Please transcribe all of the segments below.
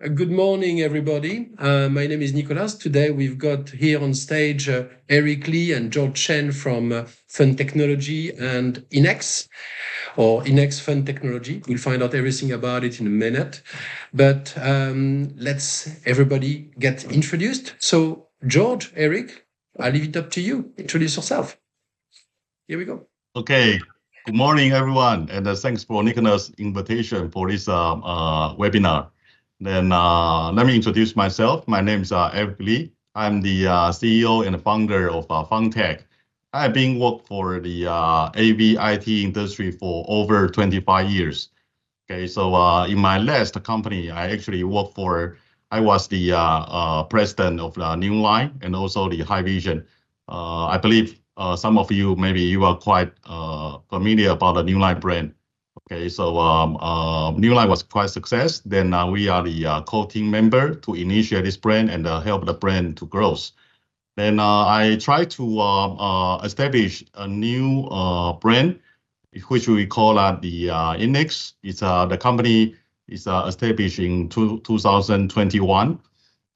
Good morning, everybody. My name is Nicolas. Today we've got here on stage Eric Lee and George Chen from Funtech and Innex, or Innex Funtech. We'll find out everything about it in a minute. But let's everybody get introduced. So, George, Eric, I'll leave it up to you. Introduce yourself. Here we go. Okay. Good morning, everyone, and thanks for Nicolas' invitation for this webinar. Then let me introduce myself. My name is Eric Lee. I'm the CEO and founder of Funtech. I've been working for the AV IT industry for over 25 years. Okay, so in my last company, I was the president of the New Line and also the High Vision. I believe some of you, maybe you are quite familiar about the New Line brand. Okay, so New Line was quite a success. Then we are the co-team member to initiate this brand and help the brand to grow. Then I try to establish a new brand, which we call the Innex. It's the company is established in 2021.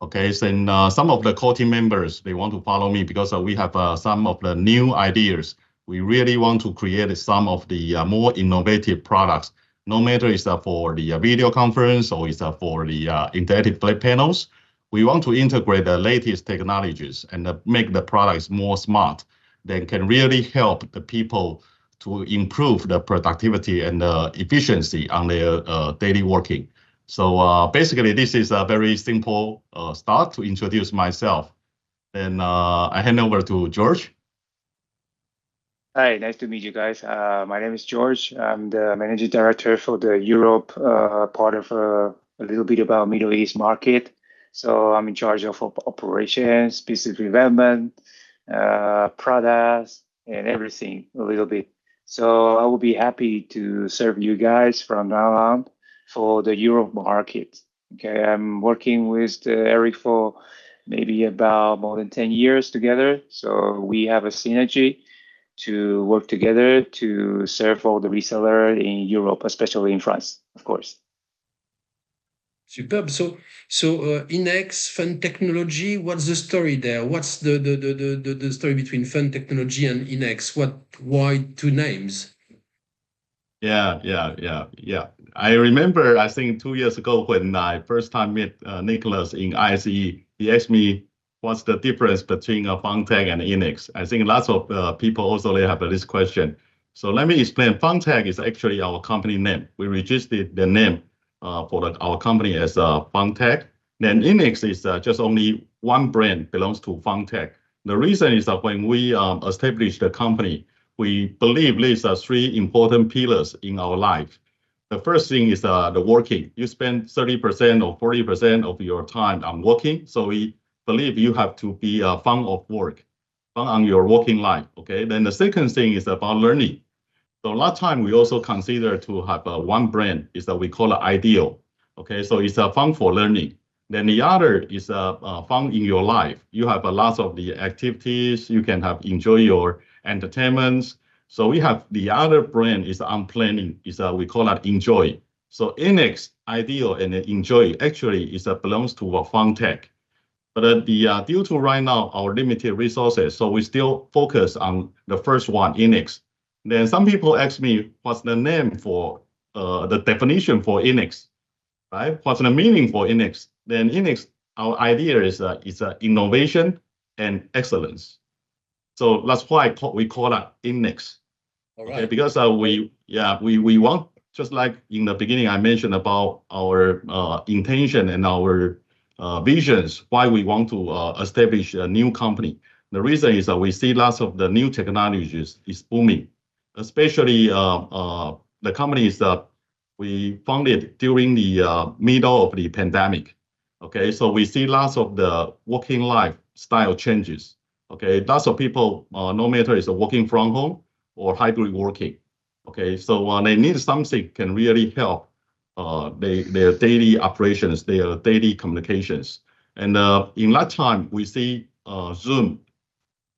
Okay, so some of the core team members, they want to follow me because we have some of the new ideas. We really want to create some of the more innovative products, no matter it's for the video conference or it's for the interactive flat panels. We want to integrate the latest technologies and make the products more smart that can really help the people to improve the productivity and the efficiency on their daily working. So basically, this is a very simple start to introduce myself. Then I hand over to George. Hi, nice to meet you guys. My name is George. I'm the managing director for the Europe part of a little bit about Middle East market. So I'm in charge of operations, business development, products, and everything a little bit. So I will be happy to serve you guys from now on for the Europe market. Okay, I'm working with Eric for maybe about more than 10 years together. So we have a synergy to work together to serve all the resellers in Europe, especially in France, of course. Superb. So Innex Funtech, what's the story there? What's the story between Funtech and Innex? Why two names? Yeah. I remember, I think 2 years ago when I first time met Nicolas in ISE, he asked me what's the difference between Funtech and Innex. I think lots of people also they have this question. So let me explain. Funtech is actually our company name. We registered the name for our company as Funtech. Then Innex is just only one brand belongs to Funtech. The reason is that when we established the company, we believe these are three important pillars in our life. The first thing is the working. You spend 30% or 40% of your time on working. So we believe you have to be fun of work, fun on your working life. Okay. Then the second thing is about learning. So a lot of time we also consider to have one brand is that we call it ideal. Okay. So it's fun for learning. Then the other is fun in your life. You have a lot of the activities. You can enjoy your entertainment. So we have the other brand is on planning, is we call it enjoy. So Innex, ideal, and enjoy actually is belongs to Funtech. But due to right now our limited resources, so we still focus on the first one, Innex. Then some people ask me, what's the name for the definition for Innex, right? What's the meaning for Innex? Then Innex, our idea is innovation and excellence. So that's why we call it Innex. All right. Okay, because we want, just like in the beginning I mentioned about our intention and our visions, why we want to establish a new company. The reason is that we see lots of the new technologies is booming, especially the companies that we founded during the middle of the pandemic. Okay, so we see lots of the working lifestyle changes. Okay, lots of people, no matter is working from home or hybrid working. Okay, so they need something can really help their daily operations, their daily communications. And in that time, we see Zoom,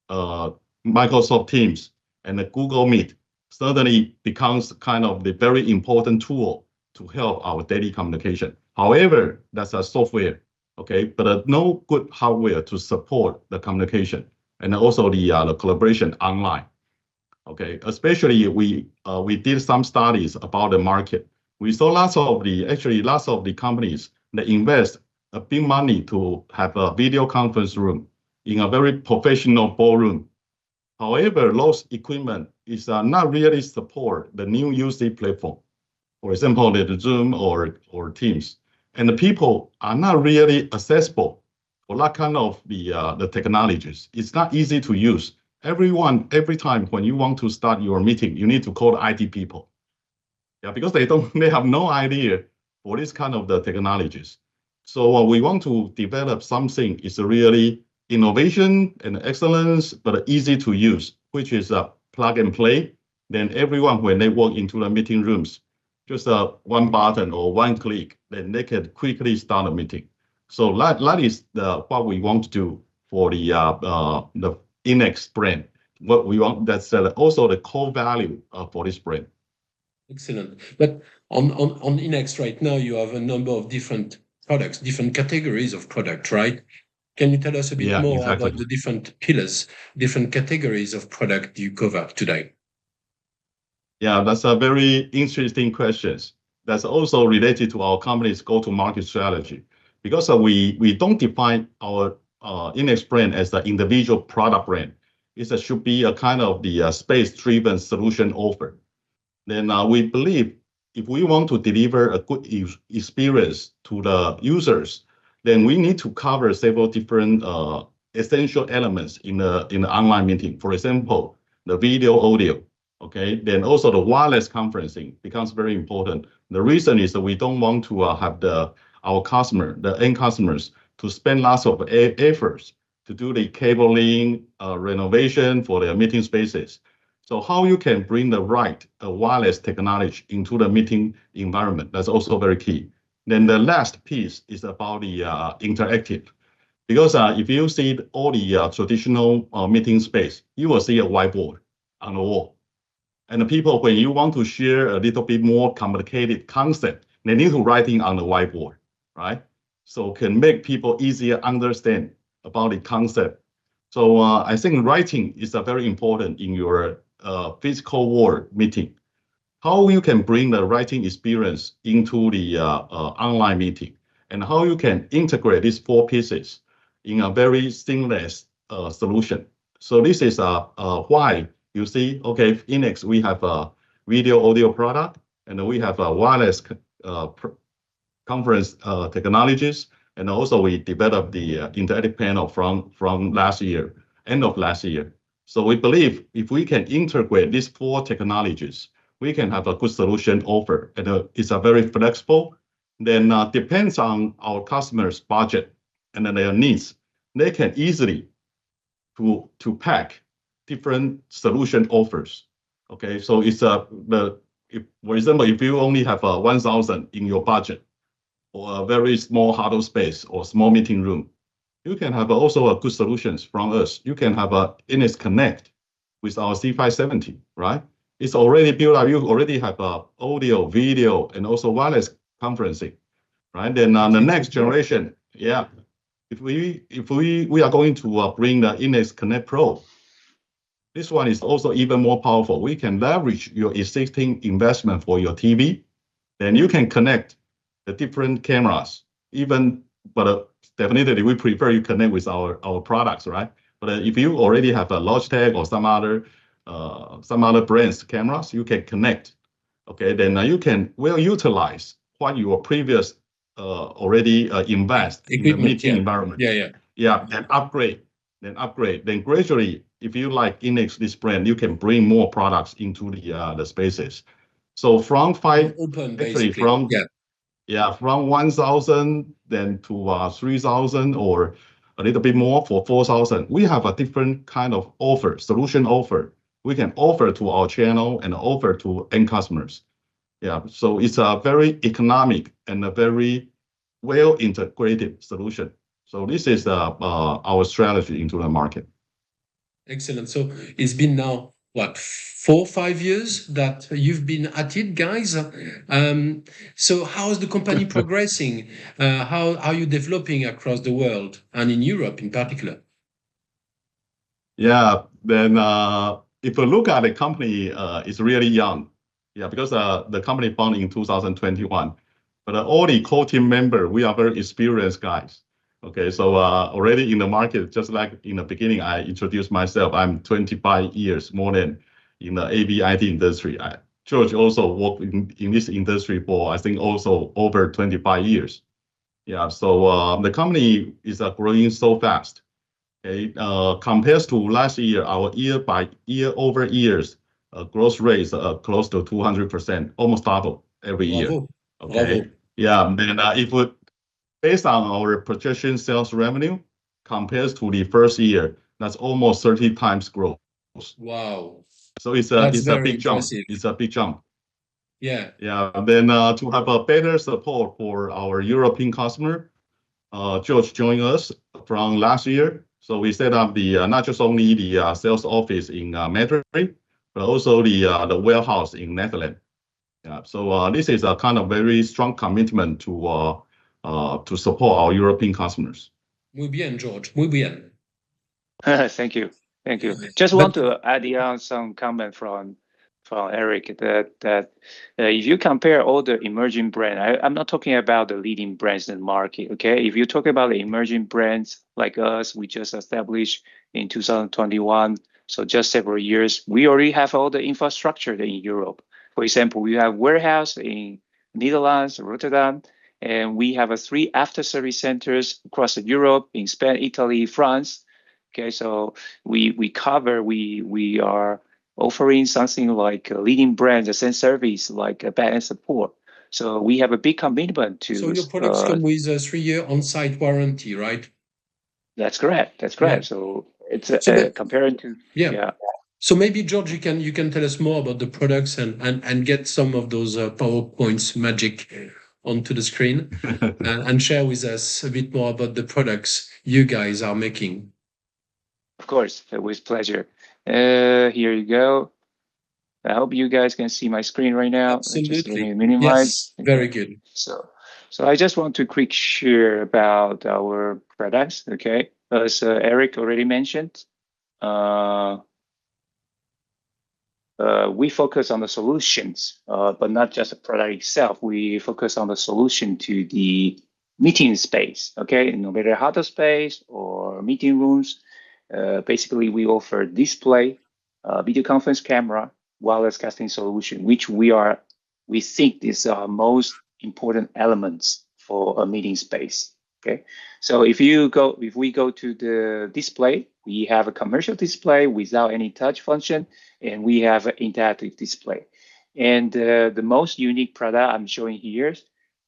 Microsoft Teams, and the Google Meet suddenly becomes kind of the very important tool to help our daily communication. However, that's a software, okay, but no good hardware to support the communication and also the collaboration online. Okay, especially we did some studies about the market. We saw lots of the companies that invest a big money to have a video conference room in a very professional ballroom. However, those equipment is not really support the new UC platform. For example, the Zoom or Teams, and the people are not really accessible for that kind of the technologies. It's not easy to use. Every time when you want to start your meeting, you need to call the IT people. Yeah, because they have no idea for this kind of the technologies. So we want to develop something is really innovation and excellence, but easy to use, which is a plug and play. Then everyone, when they walk into the meeting rooms, just one button or one click, then they can quickly start a meeting. So that is what we want to do for the Innex brand. What we want, that's also the core value for this brand. Excellent. But on Innex right now, you have a number of different products, different categories of product, right? Can you tell us a bit more about the different pillars, different categories of product you cover today? Yeah, that's a very interesting question. That's also related to our company's go-to-market strategy, because we don't define our Innex brand as the individual product brand. It should be a kind of the space-driven solution offer. Then we believe if we want to deliver a good experience to the users, then we need to cover several different essential elements in the online meeting. For example, the video, audio. Okay, then also the wireless conferencing becomes very important. The reason is that we don't want to have the end customers, to spend lots of efforts to do the cabling renovation for their meeting spaces. So how you can bring the right wireless technology into the meeting environment, that's also very key. Then the last piece is about the interactive. Because if you see all the traditional meeting space, you will see a whiteboard on the wall. And the people, when you want to share a little bit more complicated concept, they need to write it on the whiteboard, right? So can make people easier understand about the concept. So I think writing is very important in your physical world meeting. How you can bring the writing experience into the online meeting, and how you can integrate these four pieces in a very seamless solution. So this is why you see, okay, Innex, we have a video audio product, and we have a wireless conference technologies, and also we developed the interactive panel from last year, end of last year. So we believe if we can integrate these four technologies, we can have a good solution offer, and it's a very flexible. Then depends on our customers' budget and their needs. They can easily to pack different solution offers. Okay, so it's for example, if you only have 1,000 in your budget, or a very small huddle space or small meeting room, you can have also a good solutions from us. You can have a Innex Connect with our C570, right? It's already built up. You already have audio, video, and also wireless conferencing, right? Then the next generation, yeah. If we are going to bring the Innex Connect Pro, this one is also even more powerful. We can leverage your existing investment for your TV, then you can connect the different cameras. But definitely we prefer you connect with our products, right? But if you already have a Logitech or some other brands cameras, you can connect. Okay, then you can utilize what your previous already invest in the meeting environment. Yeah, and upgrade. Then gradually, if you like Innex, this brand, you can bring more products into the spaces. So from from 1,000 then to 3,000 or a little bit more for 4,000. We have a different kind of offer, solution offer. We can offer to our channel and offer to end customers. Yeah, so it's a very economic and a very well integrated solution. So this is our strategy into the market. Excellent. So it's been now 4 or 5 years that you've been at it, guys. So how is the company progressing? How are you developing across the world and in Europe in particular? Yeah, then if you look at the company, it's really young. Yeah, because the company founded in 2021. But all the core team members, we are very experienced guys. Okay, so already in the market, just like in the beginning, I introduced myself. I'm 25 years more than in the AV IT industry. George also worked in this industry for, I think, also over 25 years. Yeah, so the company is growing so fast. Okay, compared to last year, our year over years growth rate is close to 200%, almost double every year. Bravo. Okay, Bravo. yeah, and if we based on our projection sales revenue compared to the first year, that's almost 30 times growth. Wow. So it's That's a very big jump. impressive. It's a big jump. Yeah. Yeah. Then to have a better support for our European customer, George joined us from last year. So we set up the not just only the sales office in Madrid, but also the warehouse in Netherlands. Yeah. So this is a kind of very strong commitment to support our European customers. Muy bien, George. Muy bien. Thank you. Thank you. Just want to add on some comment from Eric that if you compare all the emerging brands, I'm not talking about the leading brands in the market. Okay, if you talk about the emerging brands like us, we just established in 2021, so just several years, we already have all the infrastructure in Europe. For example, we have warehouse in Netherlands, Rotterdam, and we have 3 after-service centers across Europe in Spain, Italy, France. Okay, so we are offering something like leading brands, the same service like back-end support. So we have a big commitment to. So your products come with a 3-year on-site warranty, right? That's correct. That's correct. Yeah. So it's comparing to yeah. So maybe George, you can tell us more about the products and get some of those PowerPoints magic onto the screen and share with us a bit more about the products you guys are making. Of course, with pleasure. Here you go. I hope you guys can see my screen right now. Absolutely. Just let me minimize. Yes, very good. So I just want to quick share about our products. Okay, as Eric already mentioned, we focus on the solutions, but not just the product itself. We focus on the solution to the meeting space. Okay, no matter how the space or meeting rooms. Basically, we offer display, video conference camera, wireless casting solution, which we think these are most important elements for a meeting space. Okay, so if we go to the display, we have a commercial display without any touch function, and we have an interactive display. And the most unique product I'm showing here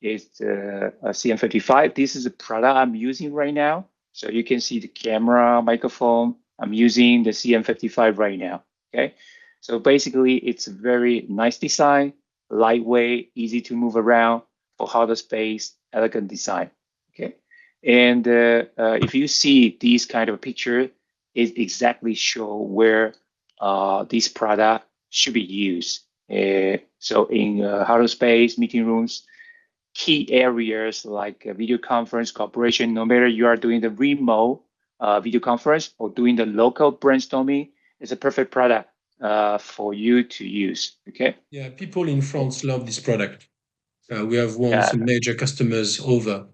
is a CM55. This is a product I'm using right now. So you can see the camera, microphone. I'm using the CM55 right now. Okay, so basically it's a very nice design, lightweight, easy to move around for harder space, elegant design. Okay, and if you see these kind of picture, it exactly show where this product should be used. So in harder space, meeting rooms. Key areas like video conference, cooperation, no matter you are doing the remote video conference or doing the local brainstorming, it's a perfect product for you to use. Okay. Yeah, people in France love this product. We have won some major customers over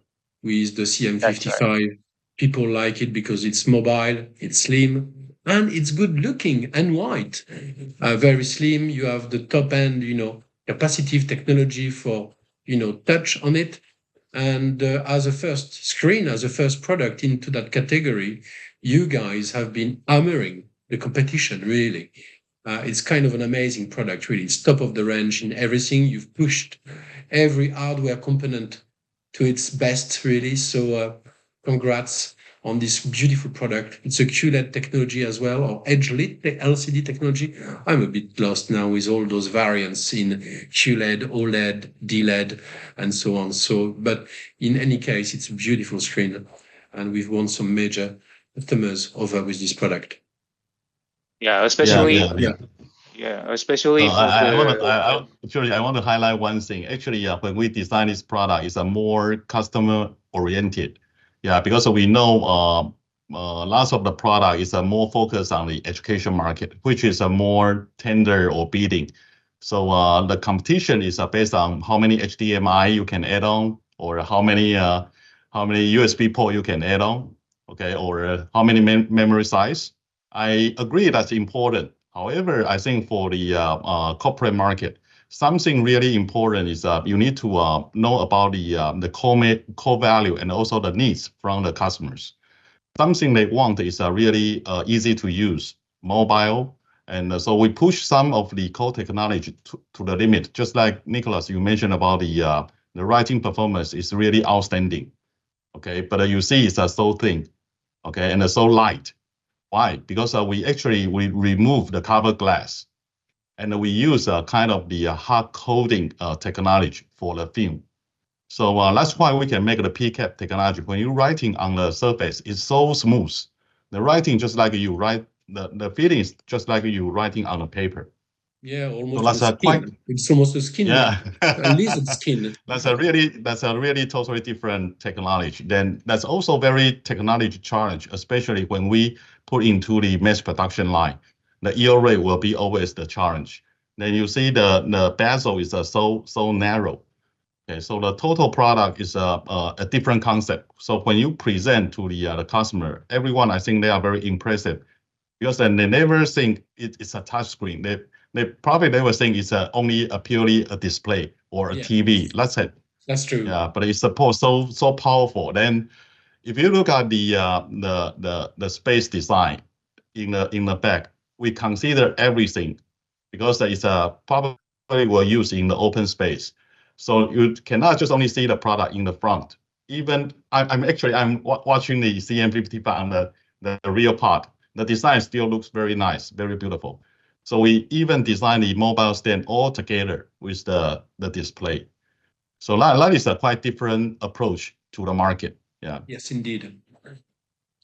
with the CM55. Right. People like it because it's mobile, it's slim, and it's good looking and white. Very slim. You have the top end, capacitive technology for touch on it. And as a first product into that category, you guys have been hammering the competition, really. It's kind of an amazing product, really. It's top of the range in everything. You've pushed every hardware component to its best, really. So congrats on this beautiful product. It's a QLED technology as well, or edge-lit LCD technology. I'm a bit lost now with all those variants in QLED, OLED, DLED, and so on. But in any case, it's a beautiful screen, and we've won some major customers over with this product. Yeah, especially Yeah, especially for George, I want to highlight one thing. Actually, when we design this product, it's a more customer oriented. Yeah, because we know lots of the product is more focused on the education market, which is a more tender or bidding. So the competition is based on how many HDMI you can add on, or how many USB port you can add on, okay, or how many memory size. I agree that's important. However, I think for the corporate market, something really important is you need to know about the core value and also the needs from the customers. Something they want is really easy to use, mobile. And so we push some of the core technology to the limit. Just like Nicholas, you mentioned about the writing performance is really outstanding. Okay, but you see it's so thin, okay, and so light. Why? Because we remove the cover glass, and we use kind of the hard coding technology for the film. So that's why we can make the PCAP technology. When you're writing on the surface, it's so smooth. The writing just like you write, the feeling is just like you writing on a paper. Yeah, almost so it's almost a skin. Yeah, a lizard skin. That's a really totally different technology. Then that's also very technology challenge, especially when we put into the mass production line. The yield rate will be always the challenge. Then you see the bezel is so narrow. Okay, so the total product is a different concept. So when you present to the customer, everyone, I think they are very impressive, because then they never think it's a touch screen. They probably never think it's only purely a display or a TV. That's it. That's true. Yeah, but it's supposed so powerful. Then, if you look at the space design in the back, we consider everything, because it's probably will use in the open space. So you cannot just only see the product in the front. Even I'm watching the CM55 on the rear part. The design still looks very nice, very beautiful. So we even design the mobile stand all together with the display. So that is a quite different approach to the market. Yeah. Yes, indeed.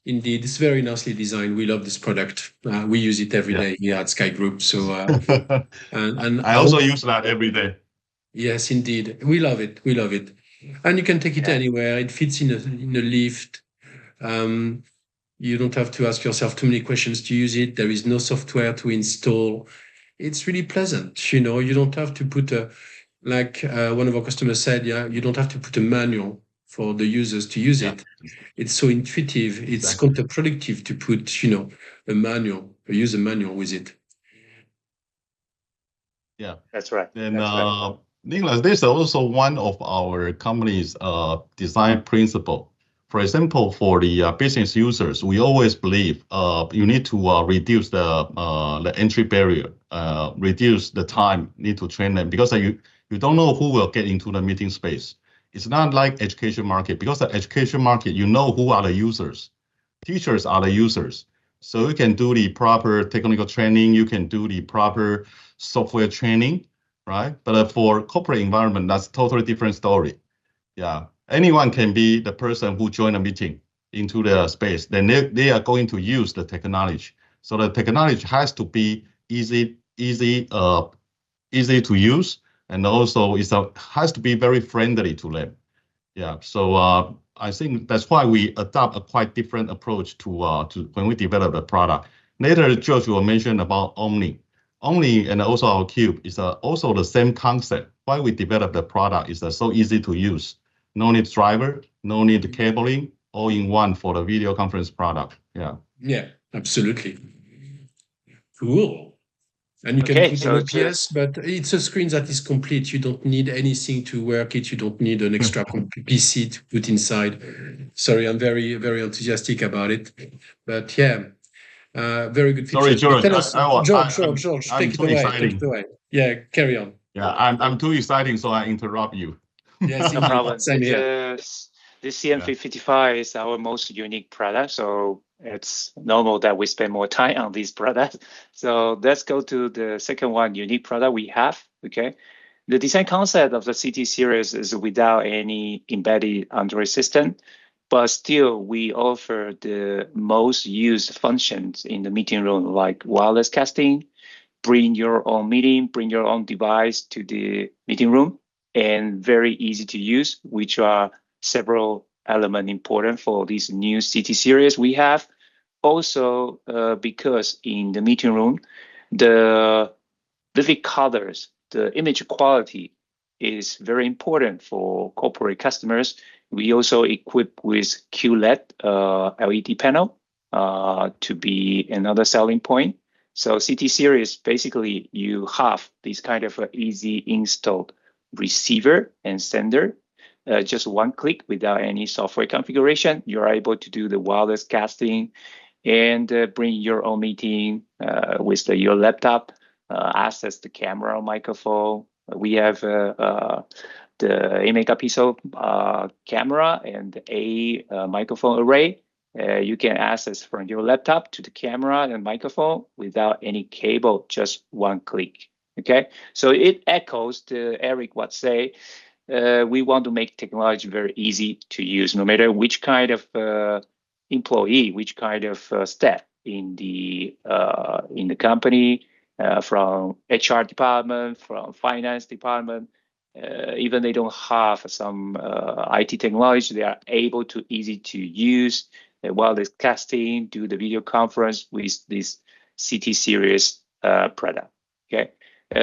Indeed, it's very nicely designed. We love this product. We use it every day here at Sky Group. So and I also use that every day. Yes, indeed. We love it. We love it. And you can take it anywhere. It fits in a lift. You don't have to ask yourself too many questions to use it. There is no software to install. It's really pleasant. You don't have to put one of our customers said, you don't have to put a manual for the users to use it. It's so intuitive. It's counterproductive to put, a user manual with it. Yeah, that's right. And Nicholas, this is also one of our company's design principle. For example, for the business users, we always believe you need to reduce the entry barrier, reduce the time need to train them, because you don't know who will get into the meeting space. It's not like education market, because the education market, you know who are the users. Teachers are the users. So you can do the proper technical training, you can do the proper software training, right? But for corporate environment, that's a totally different story. Yeah, anyone can be the person who joined a meeting into the space. Then they are going to use the technology. So the technology has to be easy to use, and also has to be very friendly to them. Yeah, so I think that's why we adopt a quite different approach to when we develop a product. Later, George will mention about Omni. Omni and also our Cube is also the same concept. Why we develop the product is so easy to use. No need driver, no need cabling, all in one for the video conference product. Yeah. Yeah, absolutely. Cool. And you can put an OPS, but it's a screen that is complete. You don't need anything to work it. You don't need an extra PC to put inside. Sorry, I'm very, very enthusiastic about it. But yeah, very good features. Sorry, George. George, take it away. Yeah, carry on. Yeah, I'm too exciting, so I interrupt you. Yes, no problem. Same here. This CM55 is our most unique product, so it's normal that we spend more time on these products. So let's go to the second one, unique product we have. Okay, the design concept of the CT series is without any embedded Android system, but still we offer the most used functions in the meeting room, like wireless casting, bring your own meeting, bring your own device to the meeting room, and very easy to use, which are several elements important for this new city series we have. Also, because in the meeting room, the vivid colors, the image quality is very important for corporate customers. We also equip with QLED LED panel to be another selling point. So CT series, basically you have this kind of easy installed receiver and sender. Just one click without any software configuration, you're able to do the wireless casting and bring your own meeting with your laptop, access the camera, microphone. We have the 8 megapixel camera and a microphone array. You can access from your laptop to the camera and microphone without any cable, just one click. Okay, so it echoes to Eric what say. We want to make technology very easy to use, no matter which kind of employee, which kind of staff in the company, from HR department, from finance department. Even they don't have some IT technology, they are able to easy to use wireless casting, do the video conference with this CT series product. Okay.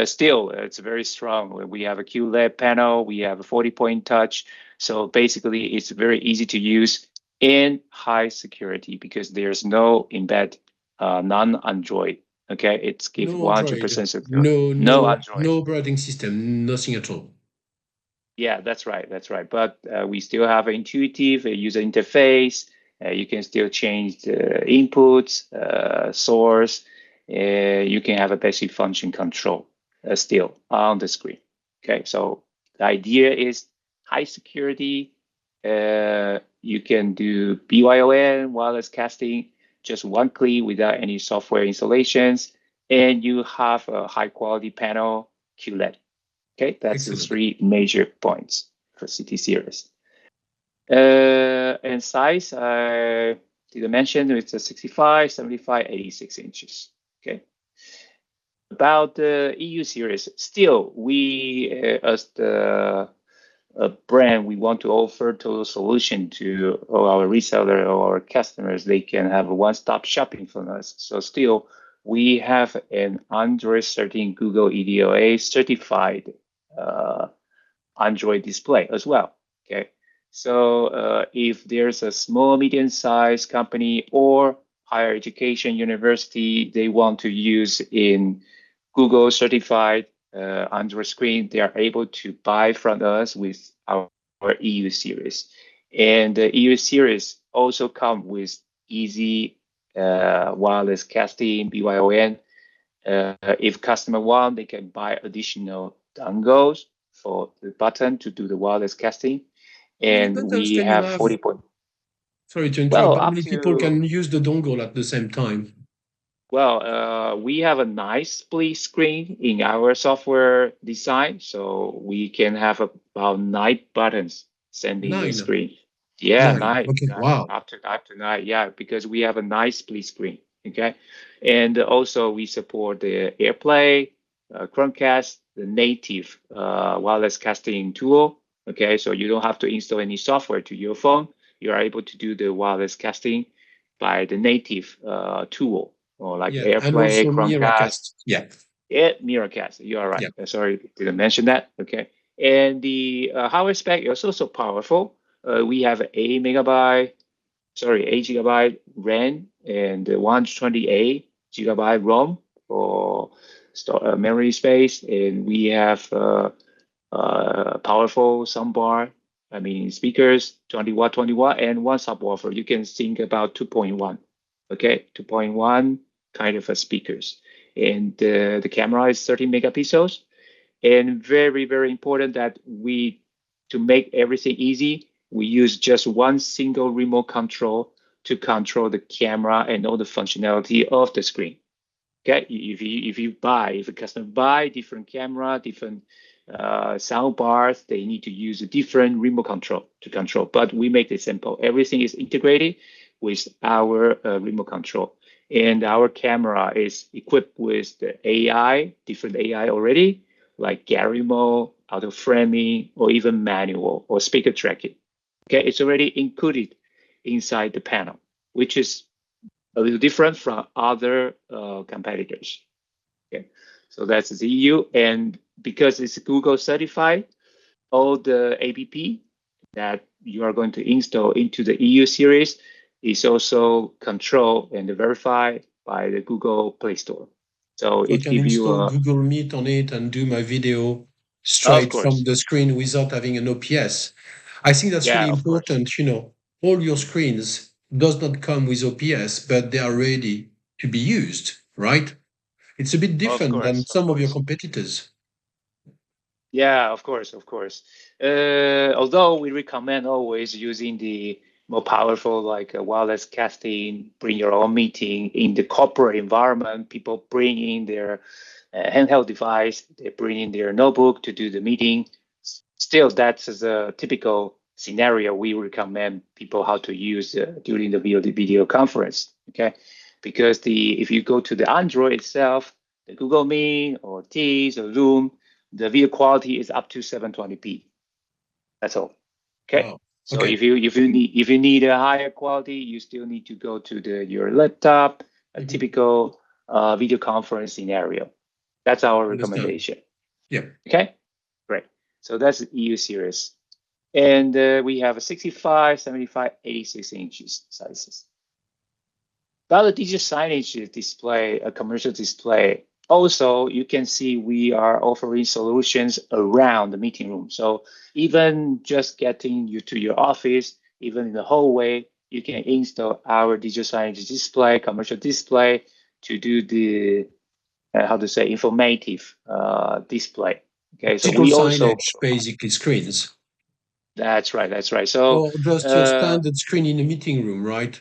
Still, it's very strong. We have a QLED panel, we have a 40-point touch. So basically, it's very easy to use and high security because there's no embed non-Android. Okay, it's give 100% security. No Android. No operating system, nothing at all. Yeah, that's right. But we still have an intuitive user interface. You can still change the inputs, source. You can have a basic function control still on the screen. Okay, so the idea is high security. You can do BYON, wireless casting, just one click without any software installations, and you have a high quality panel QLED. Okay, that's Excellent. the 3 major points for CT series. And size, I didn't mention, it's a 65, 75, 86 inches. Okay. About the EU series, still we as the brand, we want to offer total solution to all our reseller or our customers. They can have a one-stop shopping from us. So still, we have an Android 13 Google EDOA certified Android display as well. Okay, so if there's a small, medium-sized company or higher education university, they want to use in Google certified Android screen, they are able to buy from us with our EU series. And the EU series also come with easy wireless casting, BYON. If customer want, they can buy additional dongles for the button to do the wireless casting. And we have 40 point. Sorry to interrupt. How many people can use the dongle at the same time? Well, we have a nice split screen in our software design, so we can have about 9 buttons sending the screen. Yeah, 9. Okay, wow. Up to 9, yeah, because we have a nice split screen. Okay, and also we support the AirPlay, Chromecast, the native wireless casting tool. Okay, so you don't have to install any software to your phone. You are able to do the wireless casting by the native tool. Or like AirPlay, Chromecast. Yeah, Miracast. You are right. Yeah. Sorry, didn't mention that. Okay. And the hardware spec is also powerful. We have 8 gigabyte RAM and 128 gigabyte ROM for memory space. And we have powerful soundbar. I mean, speakers, 20 watt, and one subwoofer. You can think about 2.1. Okay, 2.1 kind of speakers. And the camera is 30 megapixels. And very, very important that to make everything easy, we use just one single remote control to control the camera and all the functionality of the screen. Okay, if a customer buy different camera, different sound bars, they need to use a different remote control to control. But we make it simple. Everything is integrated with our remote control. And our camera is equipped with the AI, different AI already, like Gary mode, auto framing, or even manual or speaker tracking. Okay, it's already included inside the panel, which is a little different from other competitors. Okay, so that's the EU, and because it's Google certified, all the app that you are going to install into the EU series is also controlled and verified by the Google Play Store. So I it can gives you install a, Google Meet on it and do my video of straight from course, the screen without having an OPS. I think that's really yeah, of course, important. All your screens does not come with OPS, but they are ready to be used, right? It's a bit of different than course, of some of your course. competitors. Yeah, of course, of course. Although we recommend always using the more powerful, like wireless casting, bring your own meeting in the corporate environment. People bring in their handheld device, they bring in their notebook to do the meeting. Still, that's a typical scenario we recommend people how to use during the video conference. Okay, because if you go to the Android itself, the Google Meet or Teams or Zoom, the video quality is up to 720p. That's all. Okay. Wow. So Okay. if you need a higher quality, you still need to go to your laptop, a typical video conference scenario. That's our Understand. recommendation. Yeah. Okay. Great. So that's the EU series, and we have a 65, 75, 86 inches sizes. About the digital signage display, a commercial display. Also, you can see we are offering solutions around the meeting room. So even just getting you to your office, even in the hallway, you can install our digital signage display, commercial display to do the how to say informative display. Okay, so Optical we also signage, basically screens, that's right, that's right. So or just your standard screen in a meeting room, right?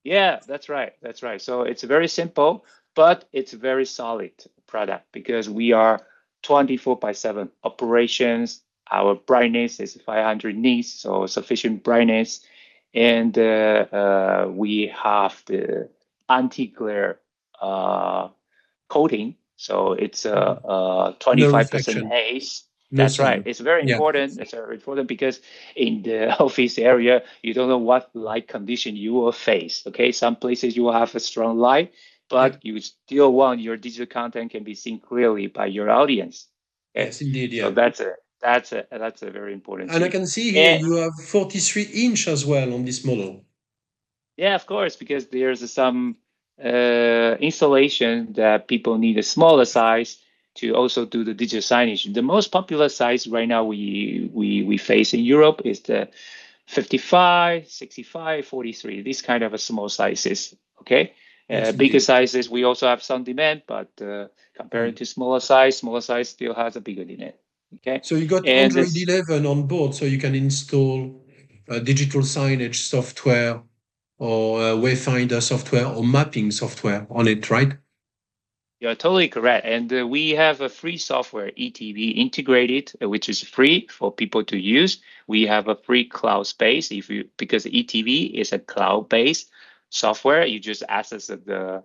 yeah, that's right. That's right. So it's very simple, but it's a very solid product because we are 24/7 operations. Our brightness is 500 nits, so sufficient brightness. And we have the anti-glare coating. So it's a No 25% reflection, haze. no That's right. sun. It's very Yeah. important. It's very important because in the office area, you don't know what light condition you will face. Okay, some places you will have a strong light, Yeah. but you still want your digital content can be seen clearly by your audience. Okay, Yes, indeed. so Yeah. that's a very important And I thing. can see here And you have 43-inch as well on this model. yeah, of course, because there's some installation that people need a smaller size to also do the digital signage. The most popular size right now we face in Europe is the 55, 65, 43. These kind of a small sizes. Okay, Yes, bigger indeed. sizes we also have some demand, but comparing Mm. to smaller size still has a bigger demand. Okay, So you got and Android this 11 on board, so you can install digital signage software or Wayfinder software or mapping software on it, right? You're totally correct. And we have a free software, ETV integrated, which is free for people to use. We have a free cloud space because ETV is a cloud-based software. You just access the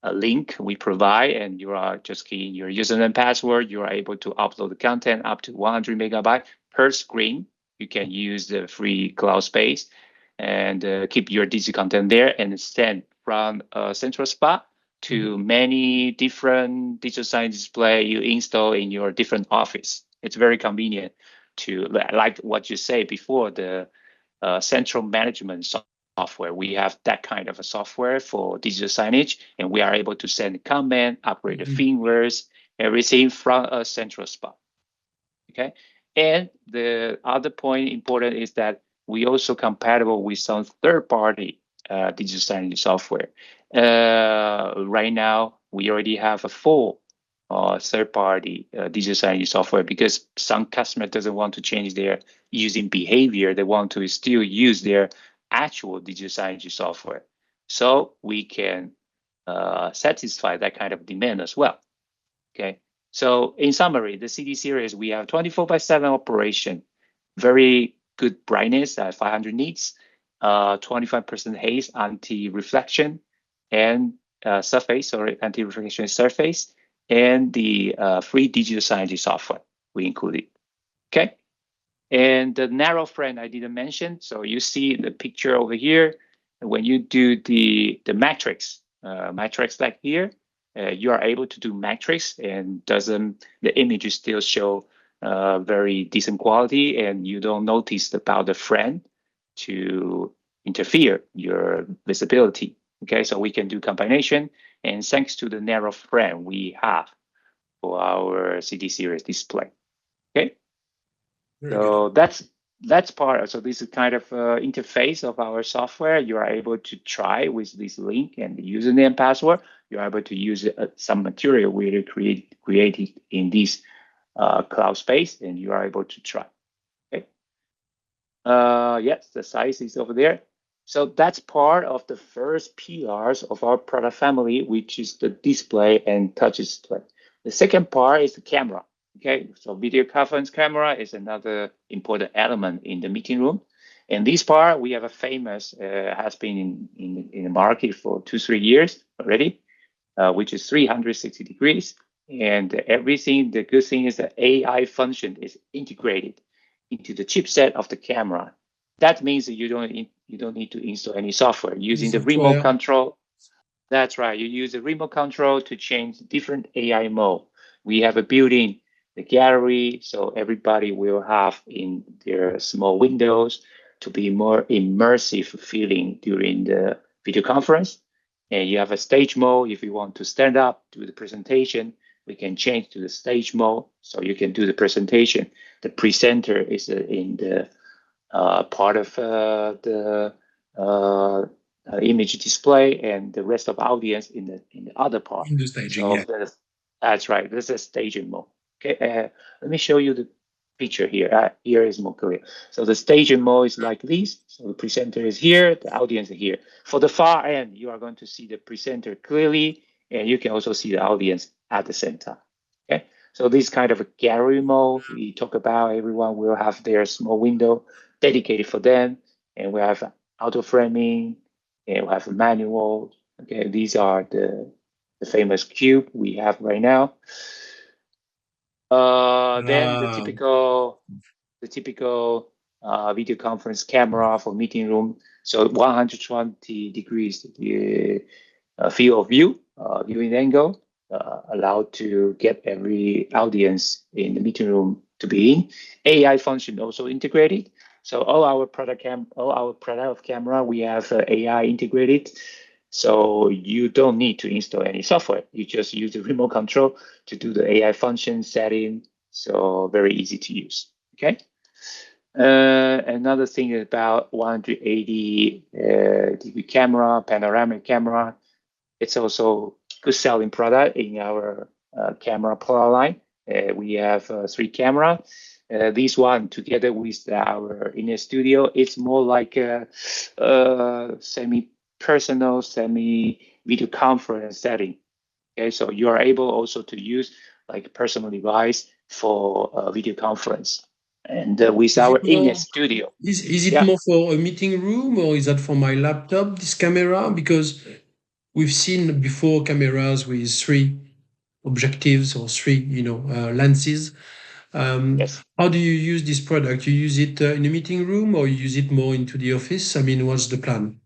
a link we provide, and you are just keying your username and password. You are able to upload the content up to 100 megabyte per screen. You can use the free cloud space and keep your digital content there and send from a central spot to many different digital signage display you install in your different office. It's very convenient to, like what you say before, the central management software. We have that kind of a software for digital signage, and we are able to send comment, upgrade the firmwares, everything from a central spot. Okay. And the other point important is that we also compatible with some third-party digital signage software. Right now, we already have a full third-party digital signage software because some customer doesn't want to change their using behavior. They want to still use their actual digital signage software. So we can satisfy that kind of demand as well. Okay. So in summary, the CD series, we have 24/7 operation, very good brightness at 500 nits, 25% haze anti-reflection, and surface or anti-reflection surface, and the free digital signage software we included. Okay. And the narrow frame I didn't mention. So you see the picture over here. When you do the matrix like here, you are able to do matrix, and the image still show very decent quality, and you don't notice about the frame to interfere your visibility. Okay, so we can do combination, and thanks to the narrow frame we have for our CD series display. Okay, so that's part. So this is kind of interface of our software. You are able to try with this link and the username password. You're able to use some material we created in this cloud space, and you are able to try. Okay. Yes, the size is over there. So that's part of the first pillars of our product family, which is the display and touch display. The second part is the camera. Okay, so video conference camera is another important element in the meeting room. And this part we have a famous, has been in the market for 2-3 years already, which is 360 degrees. And everything, the good thing is that AI function is integrated into the chipset of the camera. That means that you don't need to install any software using the remote control. That's right. You use the remote control to change different AI mode. We have a built-in the gallery, so everybody will have in their small windows to be more immersive feeling during the video conference. And you have a stage mode. If you want to stand up, do the presentation, we can change to the stage mode, so you can do the presentation. The presenter is in the part of the image display, and the rest of the audience in the other part. In the staging, so yeah. That's right. This is staging mode. Okay, let me show you the picture here. Here is more clear. So the staging mode is like this. So the presenter is here, the audience is here. For the far end, you are going to see the presenter clearly, and you can also see the audience at the same time. Okay, so this kind of a gallery mode we talk about, everyone will have their small window dedicated for them, and we have auto framing, and we have a manual. Okay, these are the famous cube we have right now. Then the typical video conference camera for meeting room. So 120 degrees field of view, viewing angle, allowed to get every audience in the meeting room to be in. AI function also integrated. So all our product of camera, we have AI integrated. So you don't need to install any software. You just use the remote control to do the AI function setting. So very easy to use. Okay. Another thing about 180 degree camera, panoramic camera. It's also good selling product in our camera product line. We have 3 camera. This one together with our Innex Studio, it's more like a semi-personal, semi-video conference setting. Okay, so you are able also to use like personal device for a video conference. And with our Innex Studio. Is it more for a meeting room, or is that for my laptop, this camera? Because we've seen before cameras with 3 objectives or 3, lenses. Yes. How do you use this product? You use it in a meeting room, or you use it more into the office? I mean, what's the plan?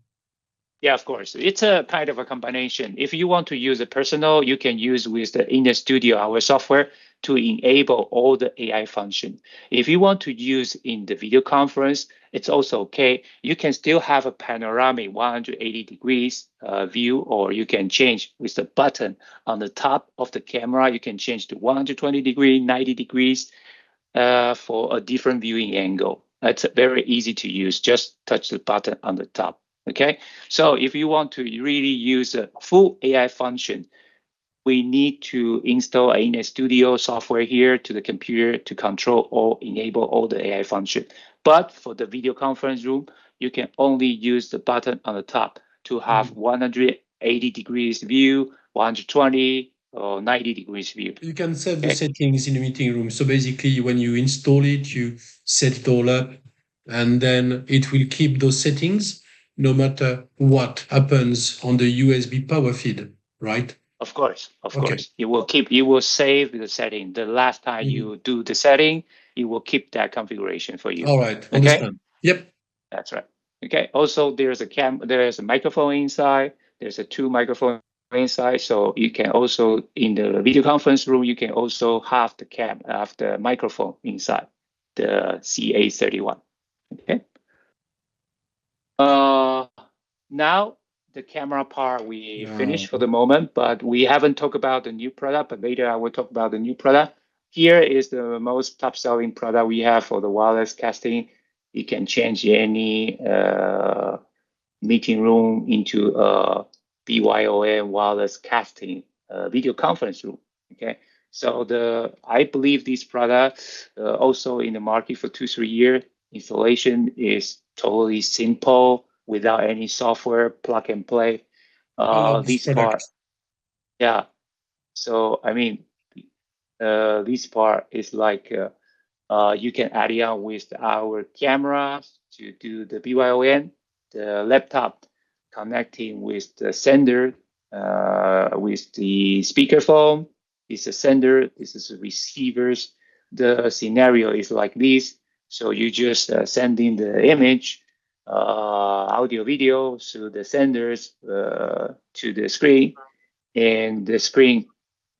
Yeah, of course. It's a kind of a combination. If you want to use a personal, you can use with the Innex Studio, our software, to enable all the AI function. If you want to use in the video conference, it's also okay. You can still have a panoramic 180 degrees view, or you can change with the button on the top of the camera. You can change to 120 degrees, 90 degrees for a different viewing angle. It's very easy to use. Just touch the button on the top. Okay, so if you want to really use a full AI function, we need to install Innex Studio software here to the computer to control or enable all the AI function. But for the video conference room, you can only use the button on the top to have 180 degrees view, 120 or 90 degrees view. You can set the settings in the meeting room. So basically, when you install it, you set it all up, and then it will keep those settings. no matter what happens on the USB power feed, right? Of course, of Okay. course. You will save the setting. The last time you do the setting, it will keep that configuration for you. All right, Okay? understand. Yep. That's right. Okay. Also, there's a microphone inside. There's a 2 microphone inside. So you can also, in the video conference room, you can also have the microphone inside the CA31. Okay. Now the camera part we finished for the moment, but we haven't talked about the new product, but later I will talk about the new product. Here is the most top selling product we have for the wireless casting. You can change any meeting room into a BYOM wireless casting video conference room. Okay, so I believe this product also in the market for 2-3 years. Installation is totally simple without any software, plug and play. This part, yeah. So I mean, this part is like you can add it on with our camera to do the BYON, the laptop connecting with the sender, with the speakerphone. It's a sender, this is a receivers. The scenario is like this. So you just send in the image, audio, video to the senders to the screen, and the screen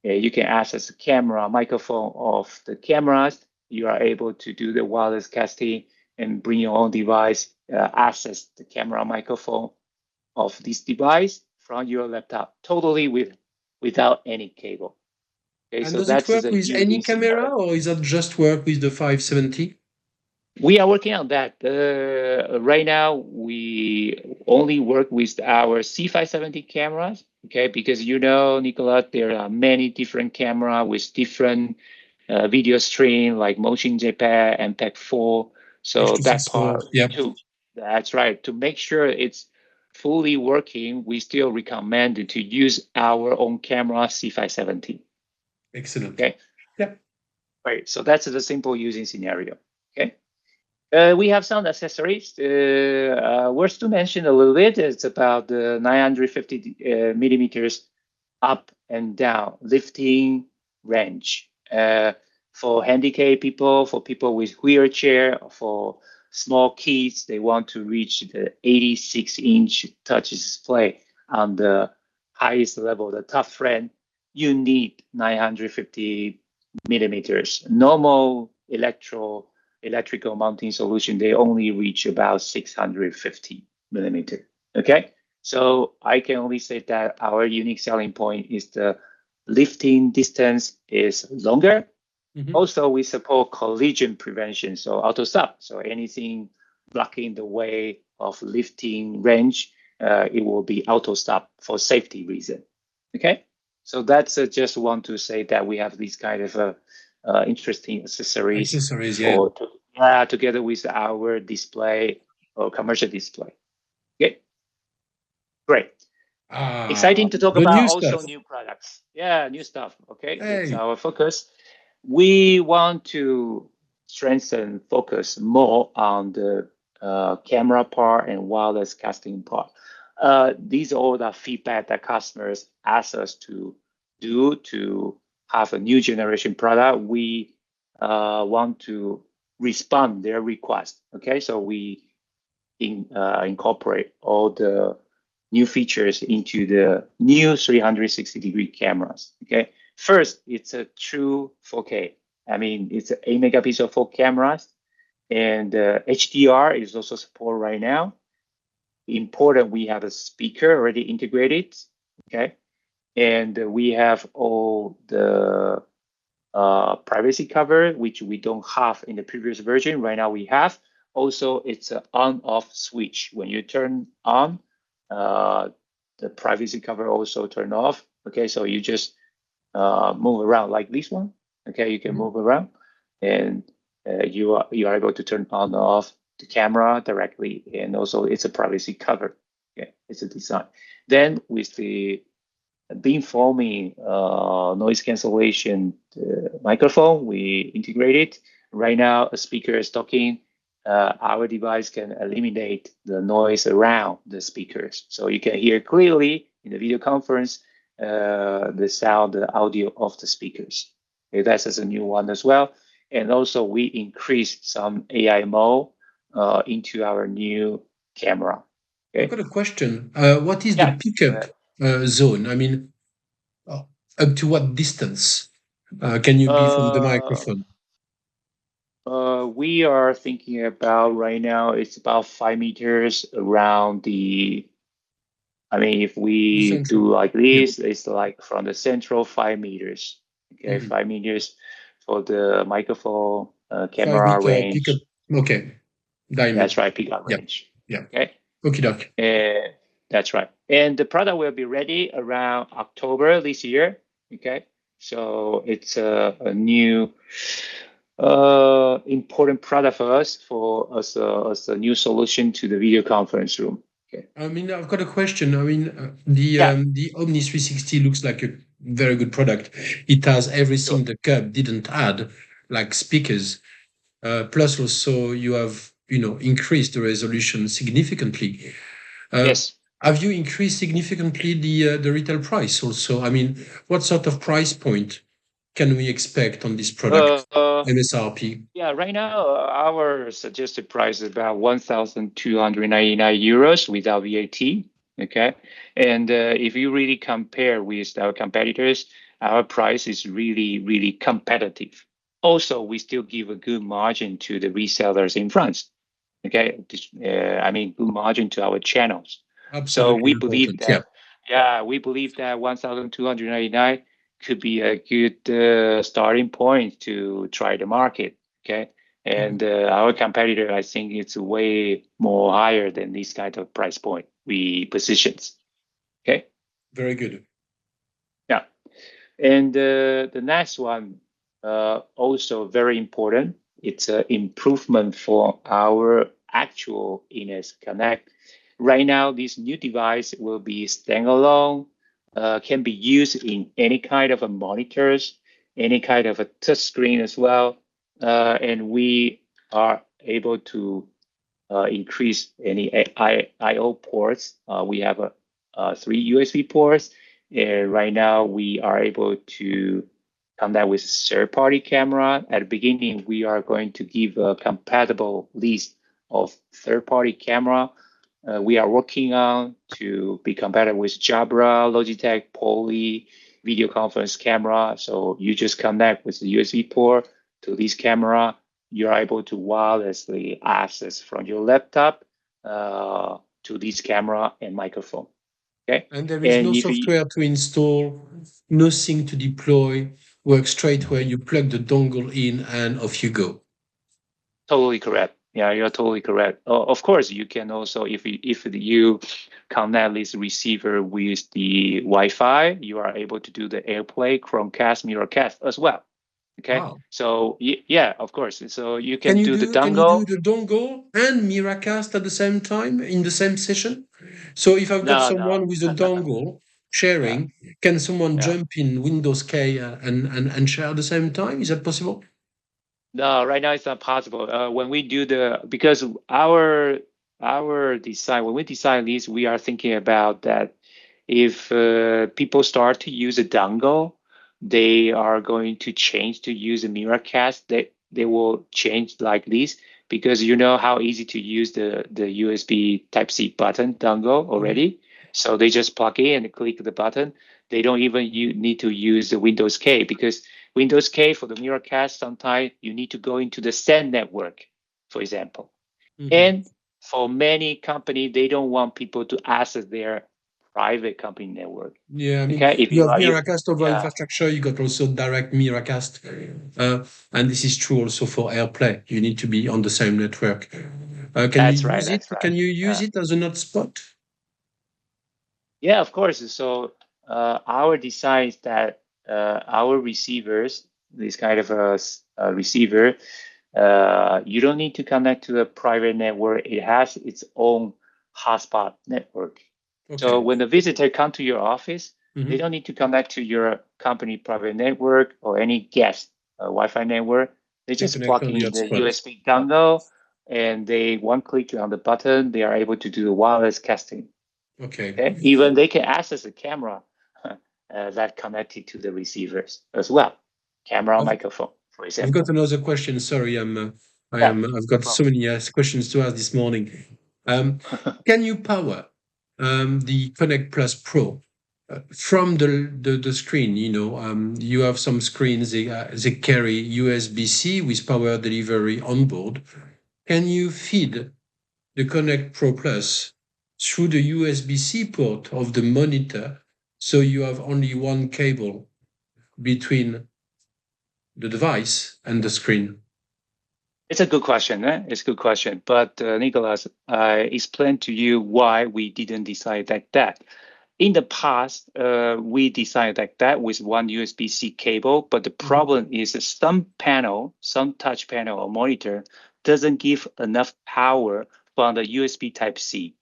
you can access the camera, microphone of the cameras. You are able to do the wireless casting and bring your own device, access the camera microphone of this device from your laptop, totally without any cable. Okay, And so does it that's work the with any camera, scenario. or is that just work with the 570? We are working on that. Right now, we only work with our C570 cameras, okay? Because Nicolas, there are many different cameras with different video stream, like Motion JPEG and MPEG-4. So that part too. That's right. To make sure it's fully working, we still recommend to use our own camera C570. Excellent. Okay. Yep. Right. So that's the simple using scenario. Okay. We have some accessories. Worth to mention a little bit. It's about the 950 millimeters up and down lifting range for handicapped people, for people with wheelchair, for small kids. They want to reach the 86-inch touch display on the highest level, the top frame. You need 950 millimeters. Normal electrical mounting solution, they only reach about 650 millimeter. Okay, so I can only say that our unique selling point is the lifting distance is longer. Also, we support collision prevention, so auto stop. So anything blocking the way of lifting range, it will be auto stop for safety reason. Okay, so that's just want to say that we have these kind of interesting accessories together with our display or commercial display. Okay, great. Exciting to talk about also new products. Yeah, new stuff. Okay, it's our focus. We want to focus more on the camera part and wireless casting part. These are all the feedback that customers ask us to do to have a new generation product. We want to respond their request. Okay, so we incorporate all the new features into the new 360-degree cameras. Okay, first, it's a true 4K. I mean, it's an 8 megapixel 4 cameras, and HDR is also support right now. Important, we have a speaker already integrated. Okay, and we have all the privacy cover, which we don't have in the previous version. Right now we have. Also, it's an on-off switch. When you turn on, the privacy cover also turn off. Okay, so you just move around like this one. Okay, you can move around, and you are able to turn on and off the camera directly, and also it's a privacy cover. Okay, it's a design. Then with the beamforming noise cancellation microphone, we integrated. Right now, a speaker is talking. our device can eliminate the noise around the speakers. So you can hear clearly in the video conference the sound, the audio of the speakers. Okay, that's a new one as well. And also we increased some AI mode into our new camera. Okay? I've got a question. What is the pickup zone? I mean, up to what distance can you be from the microphone? We are thinking about right now, it's about 5 meters around the, I mean, if we do like this, it's like from the central 5 meters. Okay, 5 meters for the microphone camera range. Pickup. Okay. Diamond. That's right, pickup range. Yeah. Okay. Okie doke. That's right. And the product will be ready around October this year. Okay. So it's a new important product for us as a new solution to the video conference room. Okay. I mean, I've got a question. I mean, the Omni 360 looks like a very good product. It has everything the Cub didn't add, like speakers. Plus, also you have increased the resolution significantly. Yes. Have you increased significantly the retail price also? I mean, what sort of price point can we expect on this product? MSRP. Yeah, right now our suggested price is about 1,299 euros without VAT. Okay, and if you really compare with our competitors, our price is really competitive. Also, we still give a good margin to the resellers in France. Okay, I mean good margin to our channels. Absolutely. So we believe that. Yeah, we believe that 1,299 could be a good starting point to try the market. Okay, and our competitor, I think it's way more higher than this kind of price point we positions. Okay. Very good. Yeah, and the next one also very important. It's an improvement for our actual Innex Connect. Right now, this new device will be standalone. Can be used in any kind of a monitors, any kind of a touch screen as well, and we are able to increase any I/O ports. We have 3 USB ports, and right now we are able to connect with third-party camera. At the beginning, we are going to give a compatible list of third-party camera. We are working on to be compatible with Jabra, Logitech, Poly, video conference camera. So you just connect with the USB port to this camera. You're able to wirelessly access from your laptop to this camera and microphone. Okay. And there is no software to install, nothing to deploy. Work straight where you plug the dongle in and off you go. Totally correct. Yeah, you're totally correct. Of course, you can also, if you connect this receiver with the Wi-Fi, you are able to do the AirPlay, Chromecast, Miracast as well. Okay. Wow. So yeah, of course. So you can do the dongle. Can you do the dongle and Miracast at the same time in the same session? So if I've got someone with a dongle sharing, can someone jump in Windows K and share at the same time? Is that possible? No, right now it's not possible. When we do because our design, when we design these, we are thinking about that if people start to use a dongle, they are going to change to use a Miracast. They will change like this because you know how easy to use the USB Type-C button dongle already. Mm-hmm. So they just plug in and click the button. They don't even need to use the Windows K because Windows K for the Miracast, sometimes you need to go into the SAN network, for example. Mm-hmm. And for many companies, they don't want people to access their private company network. Yeah, I mean, if you have Miracast over infrastructure, you got also direct Miracast. And this is true also for AirPlay. You need to be on the same network. Can you use it as an hotspot? Yeah, of course. So our design is that our receivers, this kind of a receiver, you don't need to connect to a private network. It has its own hotspot network. Okay. So when the visitor come to your office, mm-hmm. they don't need to connect to your company private network or any guest Wi-Fi network. They just plug in the USB dongle and they one click on the button, they are able to do the wireless casting. Okay. Even they can access the camera that connected to the receivers as well. Camera, microphone, for I've example. got another question. Sorry, I've got so many questions to ask this morning. Can you power the Connect Plus Pro from the screen? You have some screens, they carry USB-C with power delivery on board. Can you feed the Connect Pro Plus through the USB-C port of the monitor, so you have only one cable between the device and the screen? It's a good question. It's a good question. But Nicholas, I explained to you why we didn't decide like that. In the past, we decided like that with one USB-C cable, but the problem is some touch panel or monitor doesn't give enough power from the USB Type-C.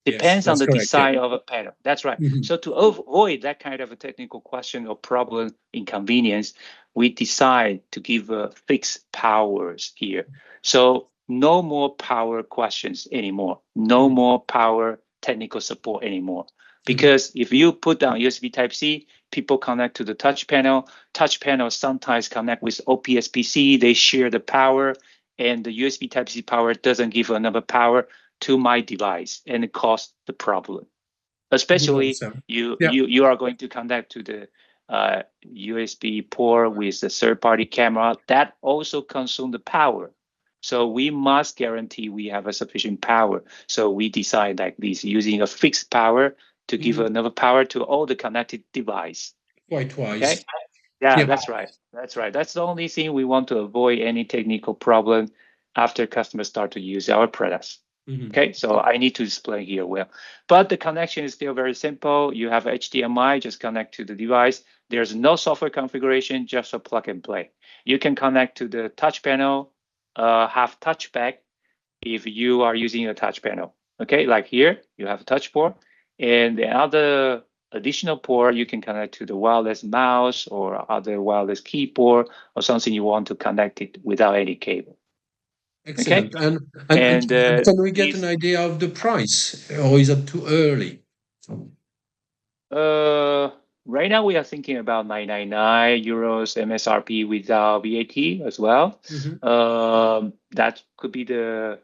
Depends on the design of a panel. That's right. So to avoid that kind of a technical question or problem inconvenience, we decide to give fixed powers here. So no more power questions anymore. No more power technical support anymore. Because if you put down USB Type-C, people connect to the touch panel. Touch panel sometimes connect with OPS-PC. They share the power, and the USB Type-C power doesn't give enough power to my device, and it causes the problem. Especially you are going to connect to the USB port with the third-party camera. That also consumes the power. So we must guarantee we have a sufficient power. So we decide like this, using a fixed power to give enough power to all the connected device. Quite wise. Okay? Yeah, that's right. That's right. That's the only thing we want to avoid any technical problem after customers start to use our products. Okay, so I need to explain here well. But the connection is still very simple. You have HDMI, just connect to the device. There's no software configuration, just a plug and play. You can connect to the touch panel, have touchback if you are using a touch panel. Okay, like here, you have a touch port. And the other additional port, you can connect to the wireless mouse or other wireless keyboard or something you want to connect it without any cable. Excellent. Okay? And can we get an idea of the price, or is it too early? Right now we are thinking about 999 euros MSRP without VAT as well. That could be the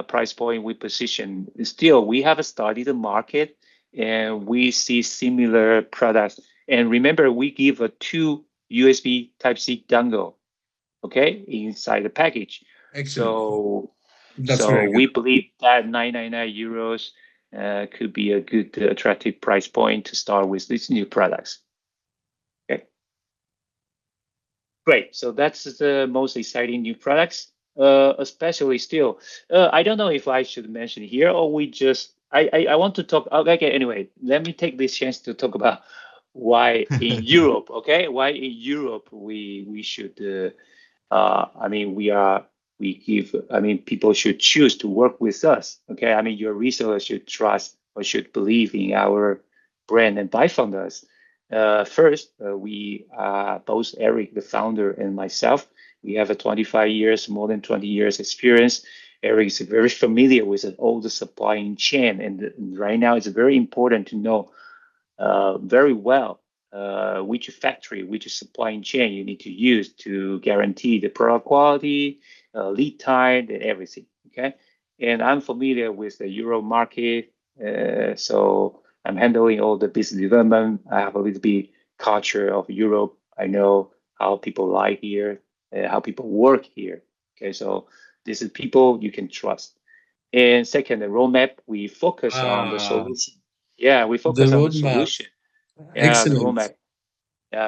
price point we position. Still, we have studied the market and we see similar products. And remember, we give a 2 USB Type-C dongle, okay, inside the package. Excellent. So we believe that 999 euros could be a good attractive price point to start with these new products. Okay, great. So that's the most exciting new products, especially still. I don't know if I should mention here or we just. I want to talk. Okay, anyway, let me take this chance to talk about why in Europe. Okay, why in Europe we should. People should choose to work with us. Okay, your resellers should trust or should believe in our brand and buy from us. First, we are both Eric, the founder, and myself. We have more than 20 years experience. Eric is very familiar with all the supply chain, and right now it's very important to know very well which factory, which supply chain you need to use to guarantee the product quality, lead time, and everything. Okay, and I'm familiar with the Euro market, so I'm handling all the business development. I have a little bit culture of Europe. I know how people like here, how people work here. Okay, so this is people you can trust. And second, the roadmap, we focus on the solution. Yeah, we focus on the solution. Yeah, the roadmap.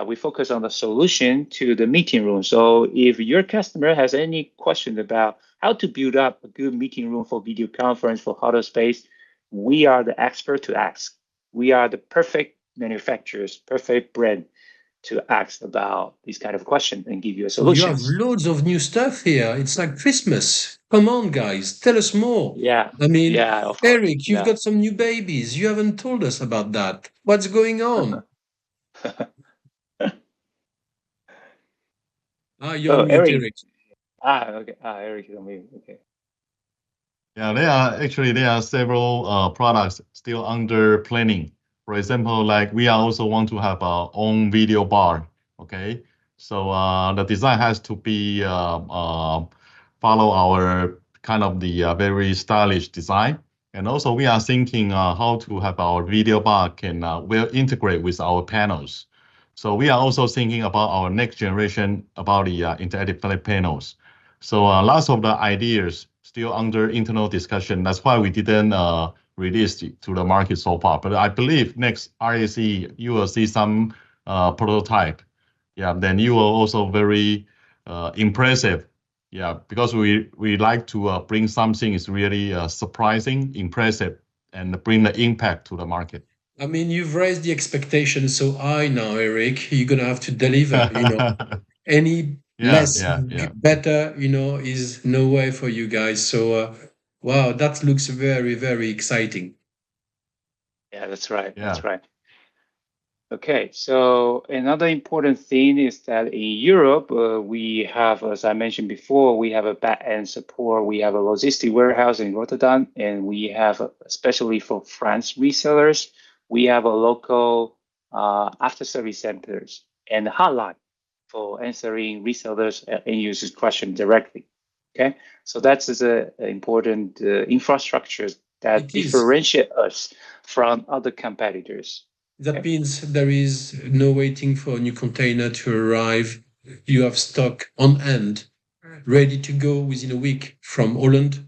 We focus on the solution to the meeting room. So if your customer has any question about how to build up a good meeting room for video conference, for huddle space, we are the expert to ask. We are the perfect manufacturers, perfect brand to ask about this kind of question and give you a solution. You have loads of new stuff here. It's like Christmas. Come on, guys, tell us more. Yeah. Eric, you've got some new babies. You haven't told us about that. What's going on? You're on mute, Eric. Okay. Eric is on mute. Okay. Yeah, there are several products still under planning. For example, like we are also want to have our own video bar. Okay, so the design has to be follow our kind of the very stylish design. And also we are thinking how to have our video bar can well integrate with our panels. So we are also thinking about our next generation about the interactive flat panels. So lots of the ideas still under internal discussion. That's why we didn't release it to the market so far. But I believe next RAC you will see some prototype. Yeah, then you will also very impressive. Yeah, because we like to bring something is really surprising, impressive, and bring the impact to the market. I mean, you've raised the expectation so high now, Eric. You're gonna have to deliver. Any Yeah, less yeah, yeah. better, is no way for you guys. So, wow, that looks very, very exciting. Yeah, that's right. Yeah. That's right. Okay, so another important thing is that in Europe, we have, as I mentioned before, we have a back-end support. We have a logistic warehouse in Rotterdam, and we have, especially for France resellers, we have a local after-service centers and hotline for answering resellers and users' questions directly. Okay, so that's an important infrastructure that It is. differentiates us from other competitors. That means there is no waiting for a new container to arrive. You have stock on hand, ready to go within a week from Holland.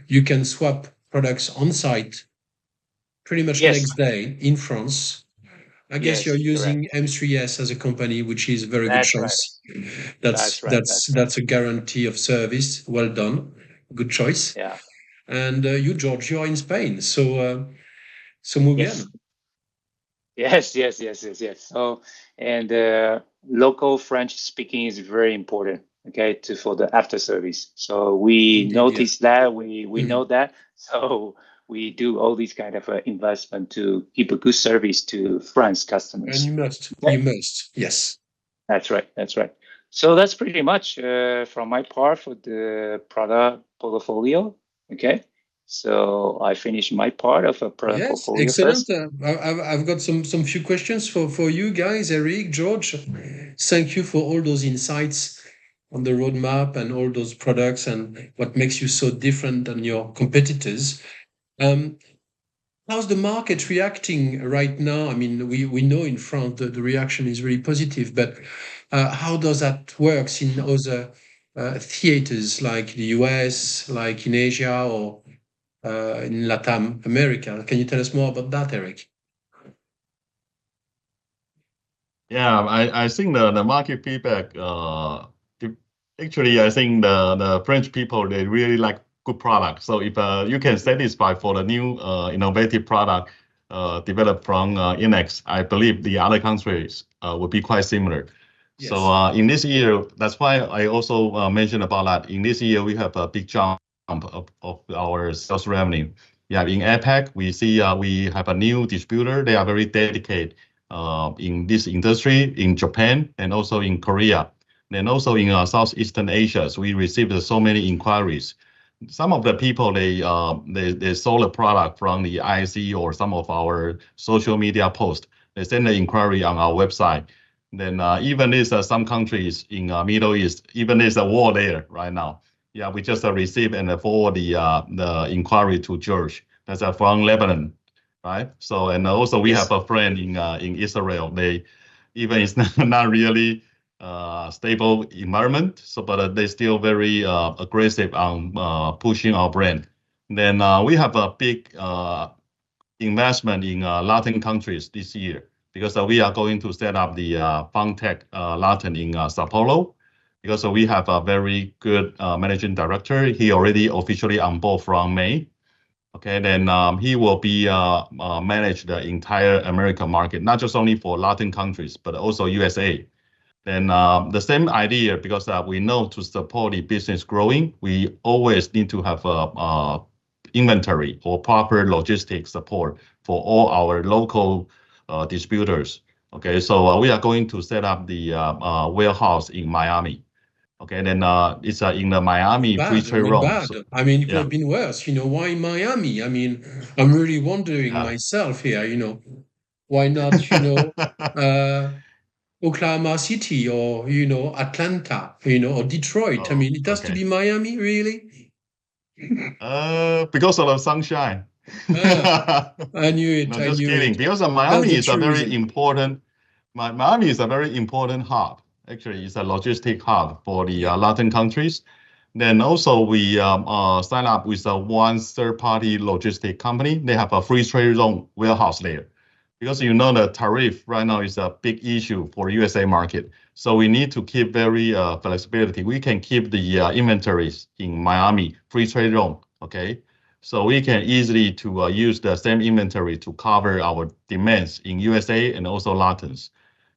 You can swap products on site pretty much Yes. next day in France. I guess Yes, you're using correct. M3S as a company, which is a very good That's right. choice. That's right. That's a guarantee of service. Well done. Good choice. Yeah. And you, George, you are in Spain. So muy bien. Yes. Yes. So, and local French speaking is very important. Okay, for the after service. So we Indeed, notice that we know Mhm. that. So we do all these kind of investment to give a good service to France And customers. you must. Okay. You must. Yes. That's right. So that's pretty much from my part for the product portfolio. Okay. So I finished my part of a product Yes, portfolio excellent. first. I've got some few questions for you guys, Eric, George. Thank you for all those insights on the roadmap and all those products and what makes you so different than your competitors. How's the market reacting right now? I mean, we know in France the reaction is really positive, but how does that work in other theaters like the US, like in Asia or in Latin America? Can you tell us more about that, Eric? Yeah, I think the market feedback. Actually, I think the French people they really like good product. So if you can satisfy for the new innovative product developed from Innex, I believe the other countries will be quite similar. Yes. So in this year, that's why I also mentioned about that. In this year, we have a big jump of our sales revenue. Yeah, in APAC, we see we have a new distributor. They are very dedicated in this industry in Japan and also in Korea. And also in Southeastern Asia, so we received so many inquiries. Some of the people they sold a product from the IC or some of our social media posts. They send an inquiry on our website. Then even there's some countries in Middle East, even there's a war there right now. Yeah, we just received and forward the inquiry to George. That's from Lebanon, right? So and also we have a friend in Israel. They even it's not really stable environment. So, but they're still very aggressive on pushing our brand. Then we have a big investment in Latin countries this year because we are going to set up the Funtech Latin in Sao Paulo because we have a very good managing director. He already officially on board from May. Okay, then he will be manage the entire American market, not just only for Latin countries, but also USA. Then the same idea, because we know to support the business growing, we always need to have inventory or proper logistics support for all our local distributors. Okay, so we are going to set up the warehouse in Miami. Okay, then it's in the Miami free trade Not zone. bad. So, I mean, it could yeah. have been worse. Why Miami? I mean, I'm really wondering myself here. Why not? Oklahoma City or Atlanta, or Detroit. I mean, it has to be Miami, really? Because of the sunshine. I knew it. No, I just knew kidding. it. Because That's Miami the is a true very reason. important. Miami is a very important hub. Actually, it's a logistic hub for the Latin countries. Then also we sign up with one third-party logistic company. They have a free trade zone warehouse there. Because the tariff right now is a big issue for USA market. So we need to keep very flexibility. We can keep the inventories in Miami free trade zone, okay? So we can easily to use the same inventory to cover our demands in USA and also Latins.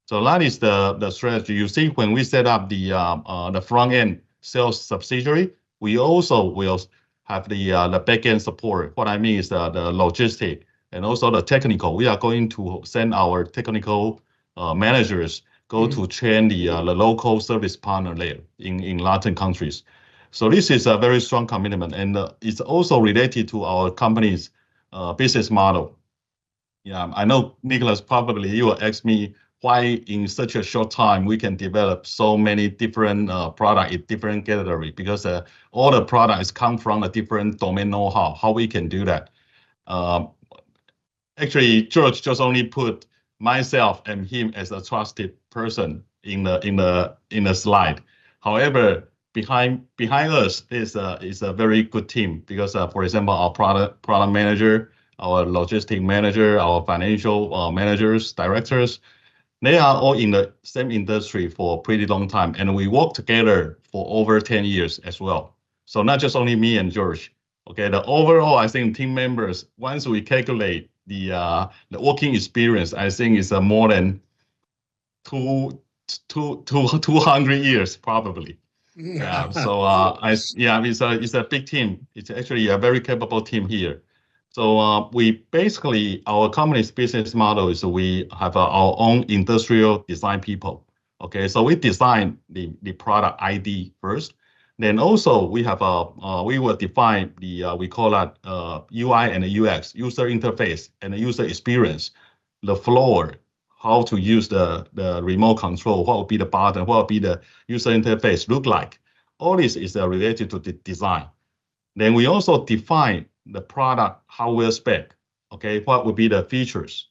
So that is the strategy. You see, when we set up the front end sales subsidiary, we also will have the back end support. What I mean is the logistic and also the technical. We are going to send our technical managers go to train the local service partner there in Latin countries. So this is a very strong commitment, and it's also related to our company's business model. Yeah, I know, Nicholas, probably you will ask me why in such a short time we can develop so many different products in different category, because all the products come from a different domain know-how, how we can do that. Actually, George just only put myself and him as a trusted person in the slide. However, behind us is a very good team, because for example, our product manager, our logistic manager, our financial managers, directors, they are all in the same industry for a pretty long time, and we work together for over 10 years as well. So not just only me and George. Okay, the overall, I think team members, once we calculate the working experience, I think it's more than 200 years probably. Yeah. So it's a big team. It's actually a very capable team here. So we basically, our company's business model is we have our own industrial design people. Okay, so we design the product ID first. Then also we have we will define we call that UI and UX, user interface and user experience, the flow, how to use the remote control, what will be the button, what will be the user interface look like. All this is related to the design. Then we also define the product hardware spec. Okay, what would be the features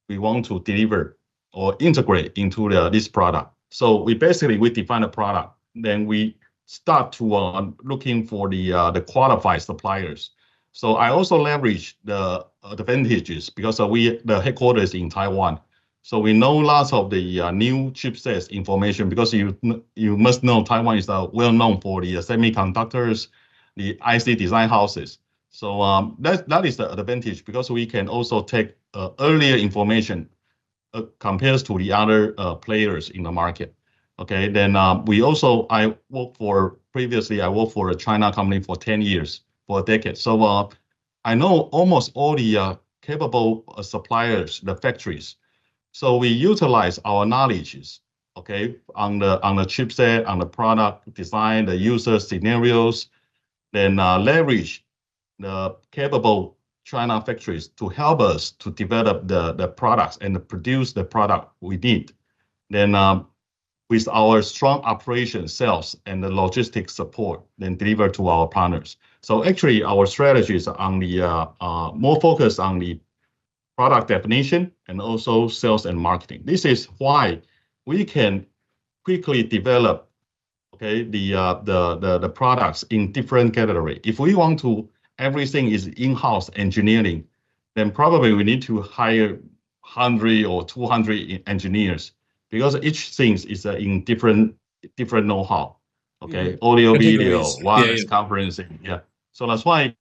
we want to deliver or integrate into this product. So we define the product. Then we start to looking for the qualified suppliers. So I also leverage the advantages, because the headquarters in Taiwan. So we know lots of the new chipsets information, because you must know Taiwan is well known for the semiconductors, the IC design houses. So that is the advantage, because we can also take earlier information compared to the other players in the market. Okay, then I worked for a China company for 10 years, for a decade. So I know almost all the capable suppliers, the factories. So we utilize our knowledges, okay, on the chipset, on the product design, the user scenarios, then leverage the capable China factories to help us to develop the products and produce the product we need. Then with our strong operation, sales, and the logistics support, then deliver to our partners. So actually, our strategy is on the more focused on the product definition and also sales and marketing. This is why we can quickly develop, okay, the products in different category. If we want to, everything is in-house engineering, then probably we need to hire 100 or 200 engineers, because each thing is in different know-how. Okay, audio, video, wireless conferencing. Yeah. So that's why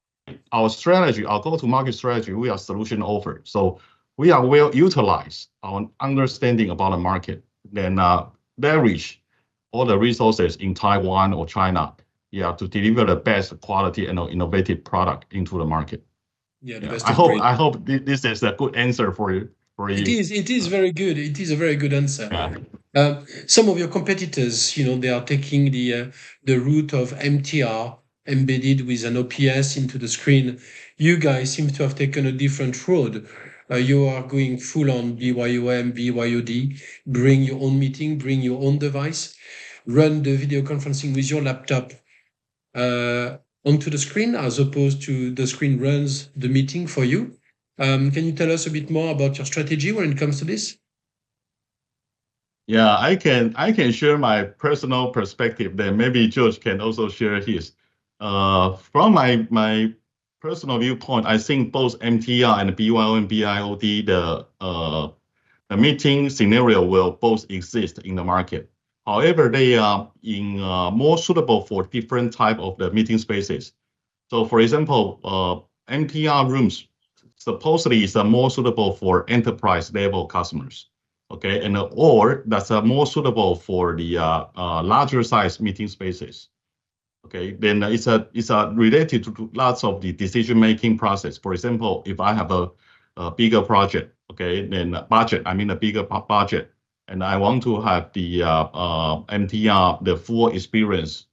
our strategy, our go-to-market strategy, we are solution offer. So we are well utilized our understanding about the market, then leverage all the resources in Taiwan or China, to deliver the best quality and innovative product into the market. Yeah, the best. I hope this is a good answer for you. It is very good. It is a very good answer. Yeah. Some of your competitors, they are taking the route of MTR embedded with an OPS into the screen. You guys seem to have taken a different road. You are going full on BYOM, BYOD, bring your own meeting, bring your own device, run the video conferencing with your laptop onto the screen, as opposed to the screen runs the meeting for you. Can you tell us a bit more about your strategy when it comes to this? Yeah, I can share my personal perspective. Then maybe George can also share his. From my personal viewpoint, I think both MTR and BYO and BIOD, the meeting scenario will both exist in the market. However, they are more suitable for different type of the meeting spaces. So, for example, MTR rooms supposedly is more suitable for enterprise level customers. Okay, and or that's more suitable for the larger size meeting spaces. Okay, then it's related to lots of the decision making process. For example, if I have a bigger project, okay, then budget, I mean a bigger budget, and I want to have the MTR, the full experience.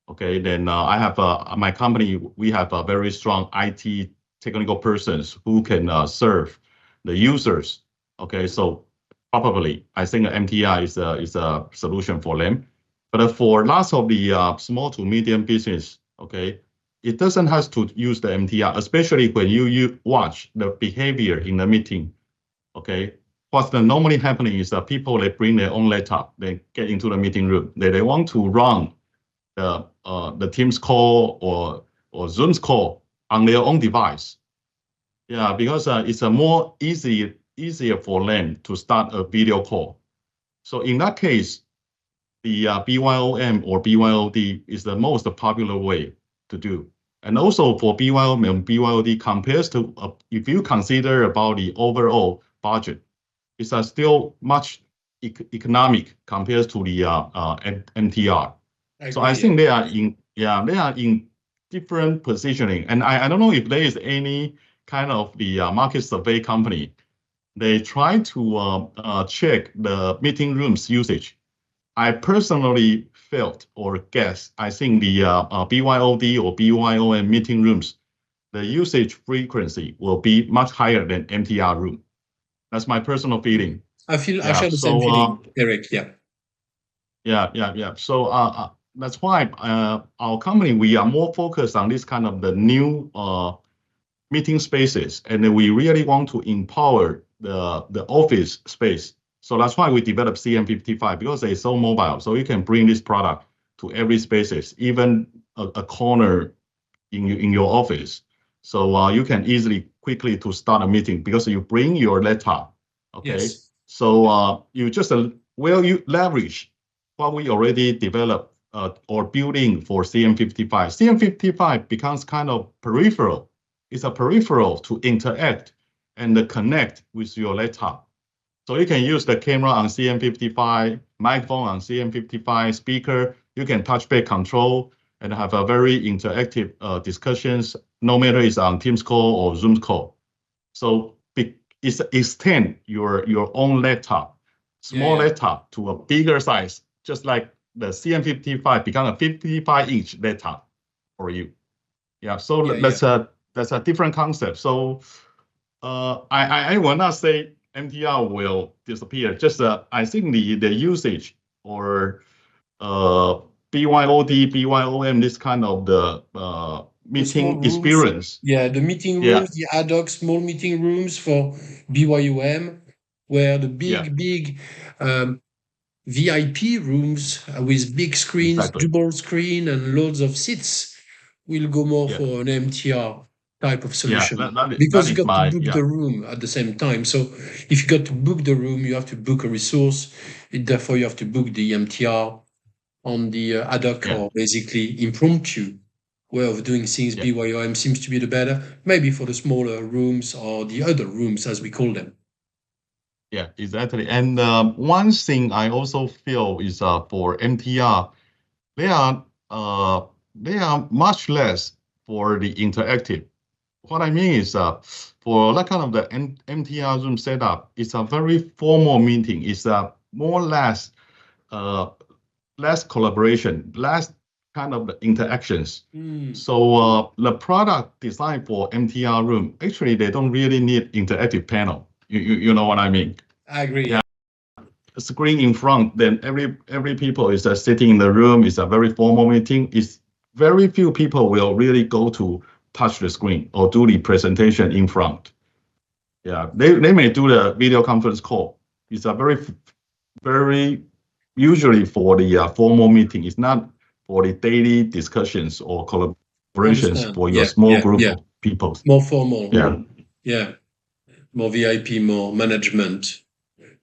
Okay, then I have my company. We have a very strong IT technical persons who can serve the users. Okay, so probably I think MTR is a solution for them. But for lots of the small to medium business, okay, it doesn't have to use the MTR, especially when you watch the behavior in the meeting. Okay, what's normally happening is that people, they bring their own laptop, they get into the meeting room, they want to run the Teams call or Zoom's call on their own device. Yeah, because it's a more easier for them to start a video call. So in that case, the BYOM or BYOD is the most popular way to do. And also for BYOM and BYOD compares to, if you consider about the overall budget, it's still much economic compared to the MTR. So I think they are in different positioning. And I don't know if there is any kind of the market survey company. They try to check the meeting rooms usage. I personally felt or guess, I think the BYOD or BYOM meeting rooms, the usage frequency will be much higher than MTR room. That's my personal feeling. I share the same feeling, Eric. Yeah. So that's why our company, we are more focused on this kind of the new meeting spaces, and we really want to empower the office space. So that's why we developed CM55, because they're so mobile. So you can bring this product to every spaces, even a corner in your office. So you can easily, quickly to start a meeting because you bring your laptop. Okay. Yes. So you just you leverage what we already developed or building for CM55. CM55 becomes kind of peripheral. It's a peripheral to interact and connect with your laptop. So you can use the camera on CM55, microphone on CM55, speaker. You can touchpad control and have a very interactive discussions, no matter it's on Teams call or Zoom call. So it's extend your own laptop, small laptop to a bigger size, just like the CM55 become a 55-inch laptop for you. Yeah. So that's a different concept. So I will not say MTR will disappear. Just I think the usage or BYOD, BYOM, this kind of the meeting experience. Yeah, the meeting rooms, the ad hoc small meeting rooms for BYOM, where the big VIP rooms with big screens, double screen, and loads of seats will go more for an MTR type of solution, because you got to book the room at the same time. So if you got to book the room, you have to book a resource. Therefore, you have to book the MTR on the ad hoc or basically impromptu way of doing things. BYOM seems to be the better, maybe for the smaller rooms or the other rooms as we call them. Yeah, exactly. And one thing I also feel is for MTR, they are much less for the interactive. What I mean is for that kind of the MTR room setup, it's a very formal meeting. It's more or less less collaboration, less kind of interactions. So the product designed for MTR room, actually, they don't really need interactive panel. You know what I mean? I agree. Yeah. A screen in front, then every people is sitting in the room. It's a very formal meeting. It's very few people will really go to touch the screen or do the presentation in front. Yeah, they may do the video conference call. It's a very usually for the formal meeting. It's not for the daily discussions or collaborations for your small group of people. More formal. Yeah. More VIP, more management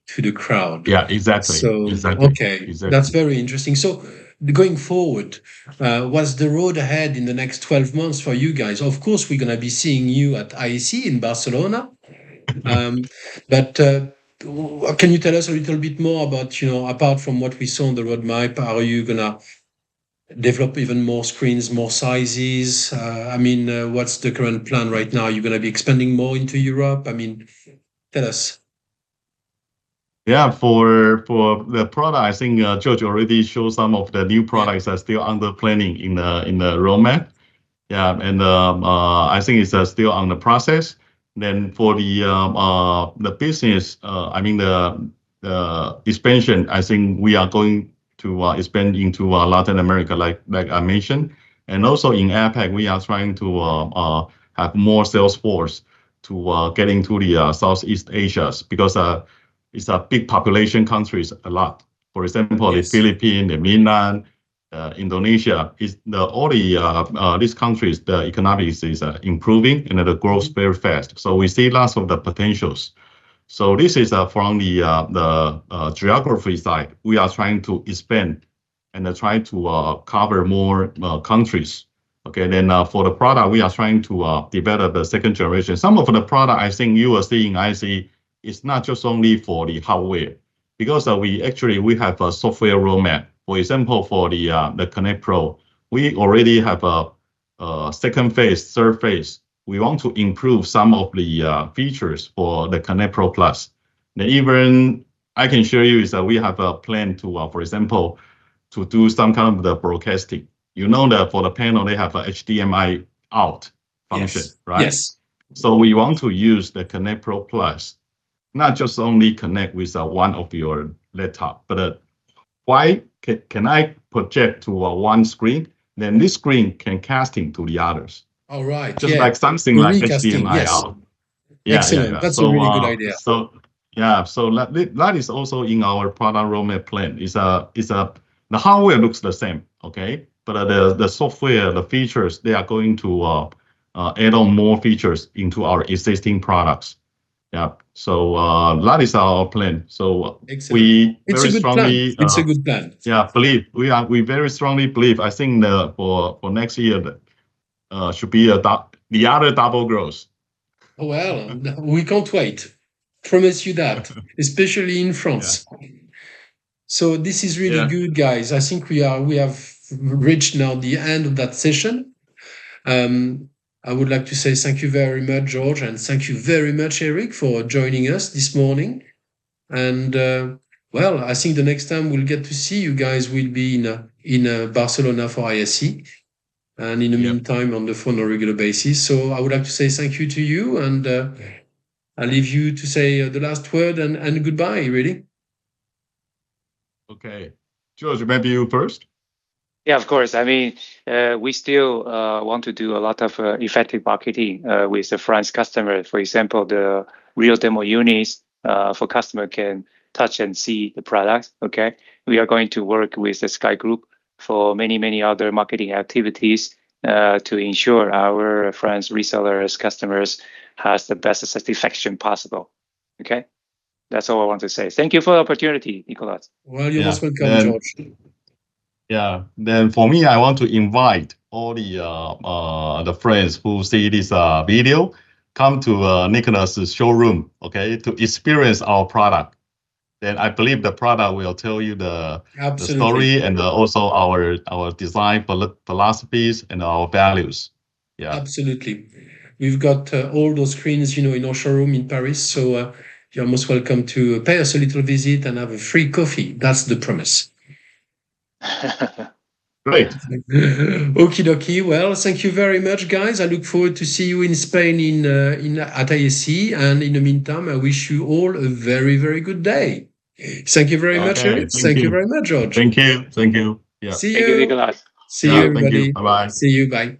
to the crowd. Yeah, exactly. So, okay, that's very interesting. So going forward, what's the road ahead in the next 12 months for you guys? Of course, we're going to be seeing you at IEC in Barcelona. But can you tell us a little bit more about, apart from what we saw on the roadmap, are you going to develop even more screens, more sizes? What's the current plan right now? Are you going to be expanding more into Europe? Tell us. Yeah, for the product, I think George already showed some of the new products are still under planning in the roadmap. Yeah, and I think it's still on the process. Then for the business, the expansion, I think we are going to expand into Latin America, like I mentioned, and also in APAC, we are trying to have more sales force to get into the Southeast Asia because it's a big population countries a lot. For example, the Philippines, the mainland, Indonesia, these countries, the economics is improving and the growth very fast. So we see lots of the potentials. So this is from the geography side. We are trying to expand and try to cover more countries. Okay, then for the product, we are trying to develop the second generation. Some of the product I think you will see in IC is not just only for the hardware, because we have a software roadmap. For example, for the Connect Pro, we already have a second phase, third phase. We want to improve some of the features for the Connect Pro Plus. Then even I can show you is that we have a plan to, for example, to do some kind of the broadcasting. You know that for the panel, they have a HDMI out function, right? Yes. So we want to use the Connect Pro Plus, not just only connect with one of your laptop, but why can I project to one screen? Then this screen can casting to the others. All right. Just like something like HDMI out. Yeah, excellent. That's a really good idea. So that is also in our product roadmap plan. The hardware looks the same, okay, but the software, the features, they are going to add on more features into our existing products. Yeah, so that is our plan. So excellent. It's a good plan. Yeah, we very strongly believe. I think for next year should be the other double growth. Well, we can't wait. Promise you that, especially in France. Yeah. So this is really good, guys. I think we have reached now the end of that session. I would like to say thank you very much, George, and thank you very much, Eric, for joining us this morning. And I think the next time we'll get to see you guys will be in Barcelona for ISE, and in the meantime on the phone on a regular basis. So I would like to say thank you to you, and I'll leave you to say the last word and goodbye, really. Okay. George, maybe you first. Yeah, of course. We still want to do a lot of effective marketing with the France customer. For example, the real demo units for customer can touch and see the products. Okay, we are going to work with the Sky Group for many other marketing activities to ensure our France resellers, customers has the best satisfaction possible. Okay, that's all I want to say. Thank you for the opportunity, Nicolas. Well, you're most welcome, George. Yeah, then for me, I want to invite all the friends who see this video, come to Nicolas' showroom, okay, to experience our product. Then I believe the product will tell you the story and also our design philosophies and our values. Yeah, absolutely. We've got all those screens, in our showroom in Paris. So you're most welcome to pay us a little visit and have a free coffee. That's the promise. Great. Okie dokie. Well, thank you very much, guys. I look forward to see you in Spain at ISE. And in the meantime, I wish you all a very, very good day. Thank you very much, Eric. Thank you very much, George. Thank you. Thank you. Yeah. See Thank you, you. Nicolas. See Yeah, you, thank you. everybody. Bye-bye. See you. Bye.